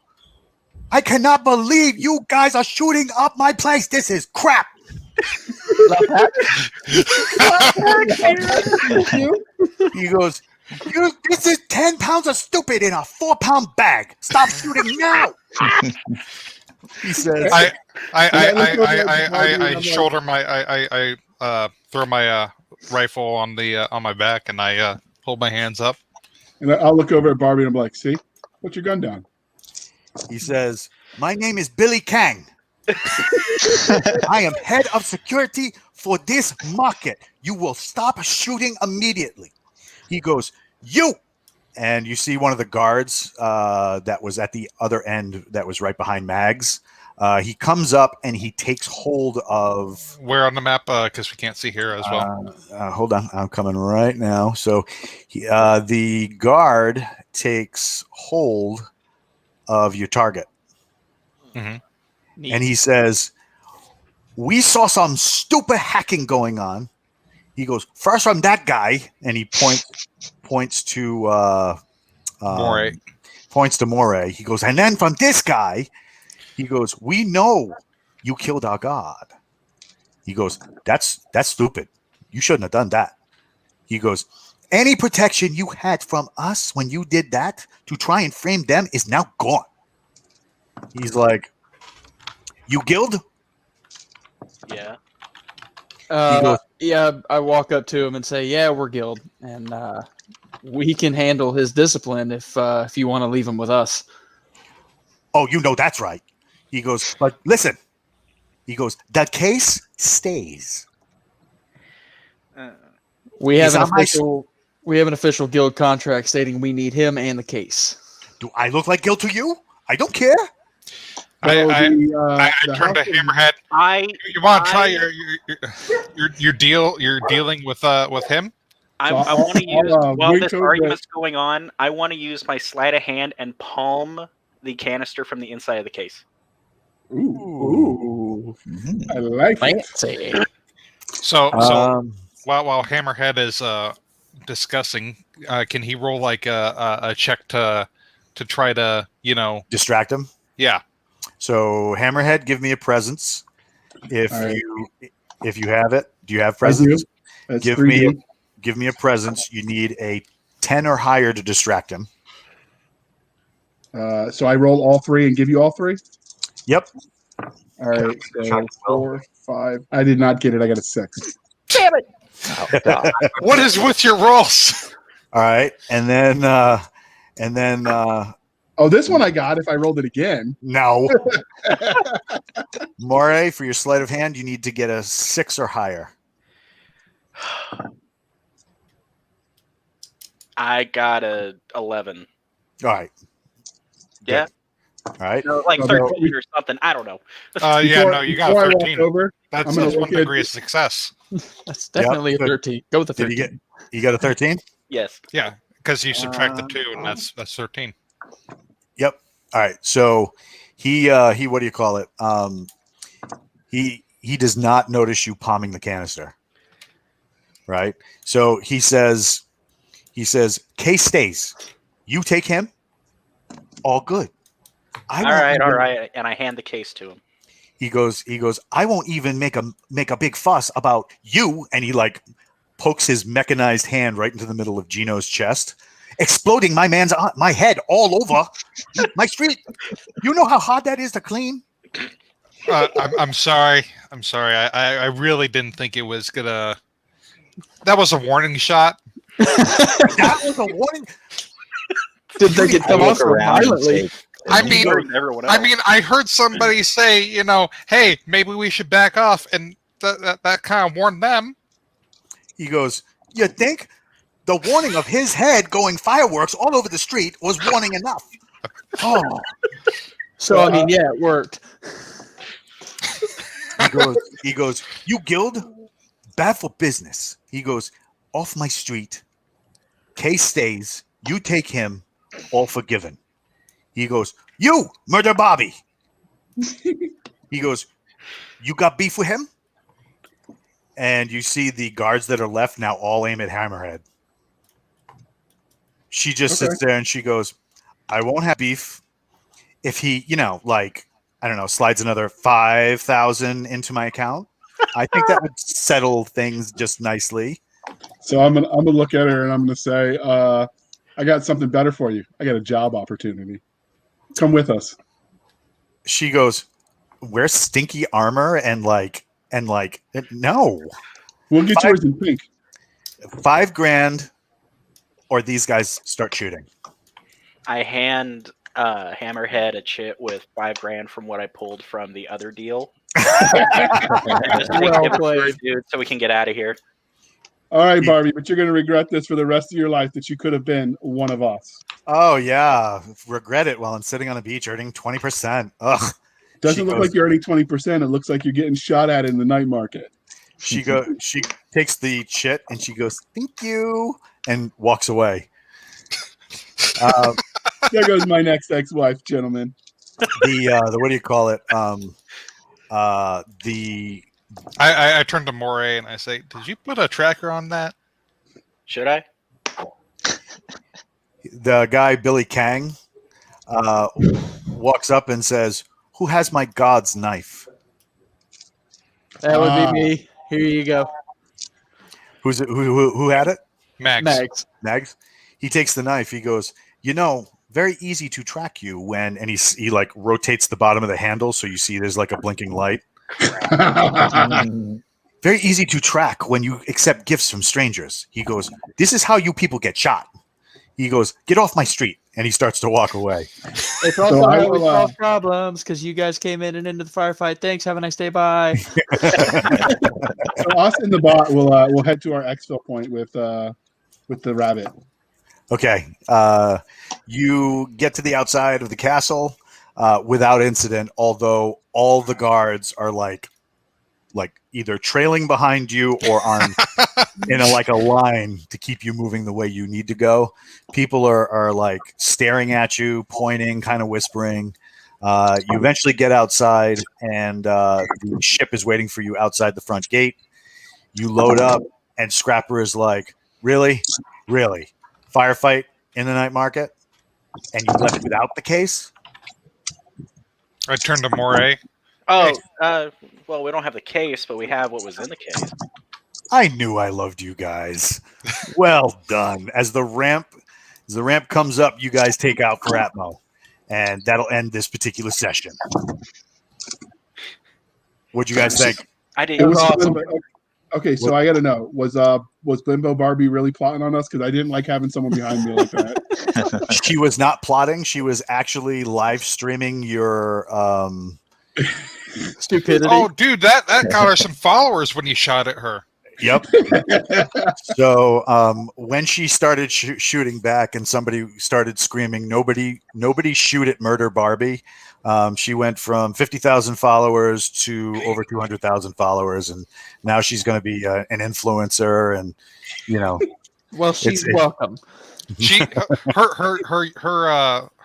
Speaker 2: I cannot believe you guys are shooting up my place. This is crap." He goes, "This is 10 pounds of stupid in a 4-pound bag. Stop shooting now." He says,
Speaker 4: I shoulder my throw my rifle on my back, and I hold my hands up.
Speaker 3: And I'll look over at Barbie and I'm like, "See, put your gun down."
Speaker 2: he says, "My name is Billy Kang. I am head of security for this market. You will stop shooting immediately." He goes, "You." And you see one of the guards that was at the other end that was right behind Mags. He comes up and he takes hold of...
Speaker 4: Where on the map? Because we can't see here as well.
Speaker 2: Hold on. I'm coming right now. So the guard takes hold of your target.
Speaker 4: Mm-hmm.
Speaker 2: And he says, "We saw some stupid hacking going on." He goes, "First from that guy," and he points to
Speaker 4: Moray.
Speaker 2: Points to Moray. He goes, "And then from this guy," he goes, "We know you killed our god." He goes, That's stupid. You shouldn't have done that." He goes, "Any protection you had from us when you did that to try and frame them is now gone." He's like, "You guild?"
Speaker 5: Yeah.
Speaker 7: Yeah, I walk up to him and say, "Yeah, we're guild, and we can handle his discipline if you want to leave him with us."
Speaker 2: "Oh, you know that's right." He goes, "But listen," he goes, "the case stays."
Speaker 7: We have
Speaker 2: He's on my
Speaker 7: an official guild contract stating we need him and the case.
Speaker 2: Do I look like guild to you? I don't care.
Speaker 4: I
Speaker 3: The
Speaker 4: turn to
Speaker 3: house of-
Speaker 4: Hammerhead. You want to try your deal? You're dealing with him.
Speaker 5: I
Speaker 3: So
Speaker 5: want to use
Speaker 3: I'll,
Speaker 5: while
Speaker 3: wait
Speaker 5: this
Speaker 3: till the-
Speaker 5: argument's going on. I want to use my sleight of hand and palm the canister from the inside of the case.
Speaker 3: Ooh,
Speaker 8: Mhm.
Speaker 3: I like it.
Speaker 7: Fancy.
Speaker 4: So while Hammerhead is discussing, can he roll like a check to try to
Speaker 2: Distract him.
Speaker 4: Yeah.
Speaker 2: So Hammerhead, give me a presence. If
Speaker 3: All right.
Speaker 2: you have it, do you have
Speaker 3: I do.
Speaker 2: presence?
Speaker 3: That's
Speaker 2: Give
Speaker 3: 3D.
Speaker 2: me a presence. You need a 10 or higher to distract him.
Speaker 3: So I roll all three and give you all three.
Speaker 2: Yep.
Speaker 3: All right. So 4, 5. I did not get it. I got a 6.
Speaker 8: Oh, God.
Speaker 4: What is with your rolls?
Speaker 2: All right. And then
Speaker 3: Oh, this one I got if I rolled it again.
Speaker 2: no. Moray, for your sleight of hand, you need to get a 6 or higher.
Speaker 5: I got a 11.
Speaker 2: All right.
Speaker 5: Yeah,
Speaker 2: All right.
Speaker 5: no, like
Speaker 3: Oh,
Speaker 5: 13 or something. I don't know.
Speaker 4: You got
Speaker 3: before I walk
Speaker 4: 13.
Speaker 3: over,
Speaker 4: That's
Speaker 3: I'm gonna
Speaker 4: one
Speaker 3: look at-
Speaker 4: degree of success.
Speaker 7: That's definitely
Speaker 2: good.
Speaker 7: a 13. Go with the
Speaker 2: Did
Speaker 7: 13.
Speaker 2: you got a 13?
Speaker 5: Yes.
Speaker 4: Yeah, because you subtract the 2, and that's 13.
Speaker 2: Yep. All right. So he what do you call it? He does not notice you palming the canister. Right? So he says, case stays. You take him. All good.
Speaker 5: All right. And I hand the case to him.
Speaker 2: He goes, "I won't even make a big fuss about you." And he like pokes his mechanized hand right into the middle of Gino's chest, exploding my head all over my street. You know how hard that is to clean?
Speaker 4: I'm sorry. I really didn't think it was gonna. That was a warning shot.
Speaker 2: That was a warning.
Speaker 7: Didn't think it'd
Speaker 8: I
Speaker 7: come off
Speaker 8: look
Speaker 7: so
Speaker 8: around and
Speaker 7: violently.
Speaker 8: say,
Speaker 4: I mean,
Speaker 5: Everyone else.
Speaker 4: I heard somebody say, hey, maybe we should back off, and that kind of warned them.
Speaker 2: He goes, "You think the warning of his head going fireworks all over the street was warning enough?" Oh.
Speaker 7: So, I mean, yeah, it worked.
Speaker 2: He goes, "You guild? Bad for business." He goes, "Off my street. Case stays. You take him. All forgiven." He goes, "You murder Bobby." He goes, "You got beef with him?" And you see the guards that are left now all aim at Hammerhead. She just sits there and she goes, I won't have beef if he, like, I don't know, slides another 5,000 into my account. I think that would settle things just nicely.
Speaker 3: So I'm gonna look at her and I'm gonna say, I got something better for you. I got a job opportunity. Come with us.
Speaker 2: She goes, wear stinky armor and no.
Speaker 3: We'll get yours in pink.
Speaker 2: $5,000 or these guys start shooting.
Speaker 5: I hand Hammerhead a chit with $5,000 from what I pulled from the other deal. And just take
Speaker 7: Well
Speaker 5: him
Speaker 7: played.
Speaker 5: for it, dude, so we can get out of here.
Speaker 3: All right, Barbie, but you're gonna regret this for the rest of your life that you could have been one of us.
Speaker 2: Oh yeah, regret it while I'm sitting on the beach earning 20%. Ugh.
Speaker 3: Doesn't look like you're earning 20%. It looks like you're getting shot at in the night market.
Speaker 2: She takes the chit and she goes, "Thank you," and walks away.
Speaker 3: There goes my next ex-wife, gentlemen.
Speaker 2: The what do you call it?
Speaker 4: I turn to Moray and I say, "Did you put a tracker on that?"
Speaker 5: Should I?
Speaker 2: The guy Billy Kang walks up and says, "Who has my god's knife?"
Speaker 7: That would be me. Here you go.
Speaker 2: Who's it? Who had it?
Speaker 4: Mags.
Speaker 2: Mags. He takes the knife. He goes, very easy to track you when, and he like rotates the bottom of the handle so you see there's like a blinking light. Very easy to track when you accept gifts from strangers. He goes, this is how you people get shot. He goes, get off my street, and he starts to walk away.
Speaker 7: It's also how we solve problems because you guys came in and into the firefight. Thanks. Have a nice day. Bye.
Speaker 3: So us and the bot will head to our exfil point with the rabbit.
Speaker 2: Okay. You get to the outside of the castle without incident, although all the guards are like either trailing behind you or on in a line to keep you moving the way you need to go. People are like staring at you, pointing, kind of whispering. You eventually get outside, and the ship is waiting for you outside the front gate. You load up, and Scrapper is like, really? Firefight in the night market? And you left without the case?
Speaker 4: I turn to Moray.
Speaker 5: Oh, well, we don't have the case, but we have what was in the case.
Speaker 2: I knew I loved you guys. Well done. As the ramp comes up, you guys take out for Atmo, and that'll end this particular session. What'd you guys think?
Speaker 5: I
Speaker 3: It
Speaker 5: didn't.
Speaker 3: was
Speaker 7: awesome.
Speaker 3: Okay, so I got to know, was Bimbo Barbie really plotting on us? Because I didn't like having someone behind me like that.
Speaker 2: She was not plotting. She was actually live streaming your
Speaker 7: Stupidity.
Speaker 4: Oh, dude, that got her some followers when you shot at her.
Speaker 2: Yep. So when she started shooting back and somebody started screaming, nobody shoot at Murder Barbie. She went from 50,000 followers to over 200,000 followers, and now she's going to be an influencer. And
Speaker 7: Well, she's welcome.
Speaker 4: She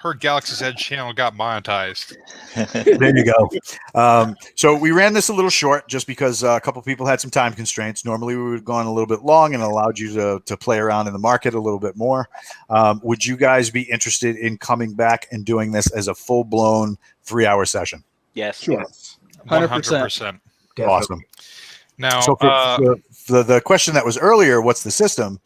Speaker 4: her Galaxy's Edge channel got monetized.
Speaker 2: There you go. So we ran this a little short just because a couple people had some time constraints. Normally we would have gone a little bit long and allowed you to play around in the market a little bit more. Would you guys be interested in coming back and doing this as a full-blown 3-hour session?
Speaker 5: Yes.
Speaker 3: Sure.
Speaker 4: 100%.
Speaker 2: Awesome.
Speaker 4: Now,
Speaker 2: So for the question that was earlier, what's the system?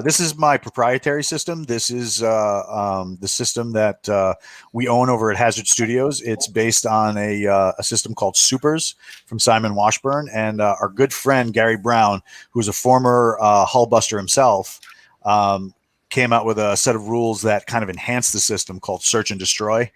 Speaker 2: This is my proprietary system. This is the system that we own over at Hazard Studios. It's based on a system called Supers from Simon Washburn, and our good friend Gary Brown, who's a former hull buster himself, came out with a set of rules that kind of enhance the system called Search and Destroy.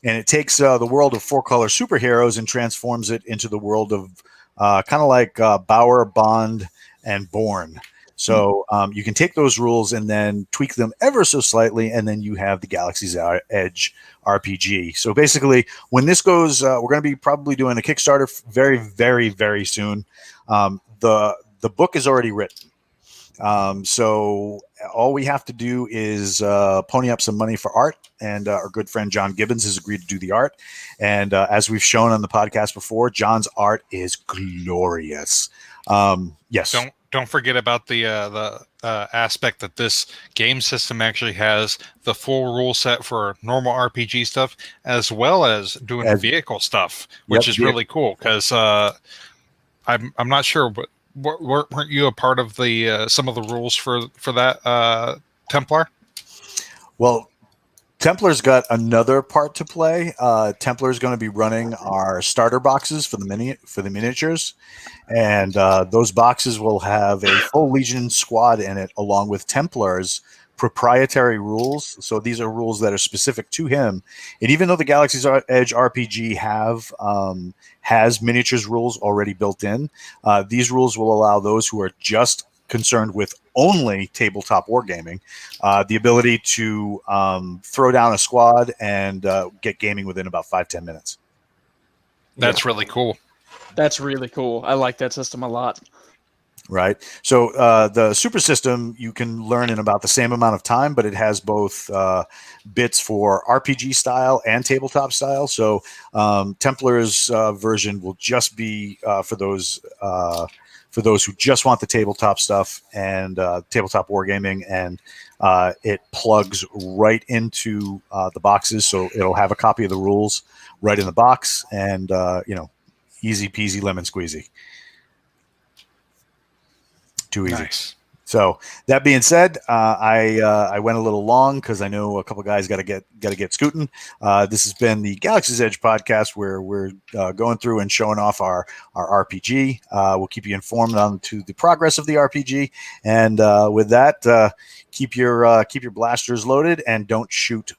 Speaker 2: And it takes the world of 4-color superheroes and transforms it into the world of kind of like Bauer, Bond, and Bourne. So you can take those rules and then tweak them ever so slightly, and then you have the Galaxy's Edge RPG. So basically, when this goes, we're going to be probably doing a Kickstarter very, very, very soon. The book is already written. So all we have to do is pony up some money for art, and our good friend John Gibbons has agreed to do the art. And as we've shown on the podcast before, John's art is glorious. Yes.
Speaker 4: don't forget about the aspect that this game system actually has the full rule set for normal RPG stuff, as well as doing vehicle stuff, which is really cool. Because I'm not sure, but weren't you a part of the some of the rules for that Templar?
Speaker 2: Well, Templar's got another part to play. Templar's going to be running our starter boxes for the miniatures, and those boxes will have a full Legion squad in it, along with Templar's proprietary rules. So these are rules that are specific to him. And even though the Galaxy's Edge RPG has miniatures rules already built in, these rules will allow those who are just concerned with only tabletop wargaming the ability to throw down a squad and get gaming within about 5-10 minutes.
Speaker 4: That's really cool.
Speaker 7: That's really cool. I like that system a lot.
Speaker 2: Right. So the super system you can learn in about the same amount of time, but it has both bits for RPG style and tabletop style. So Templar's version will just be for those who just want the tabletop stuff and tabletop wargaming, and it plugs right into the boxes. So it'll have a copy of the rules right in the box, and easy peasy lemon squeezy. Too easy.
Speaker 4: Nice.
Speaker 2: So that being said, I went a little long because I know a couple guys got to get scooting. This has been the Galaxy's Edge podcast, where we're going through and showing off our RPG. We'll keep you informed on to the progress of the RPG, and with that, keep your blasters loaded and don't shoot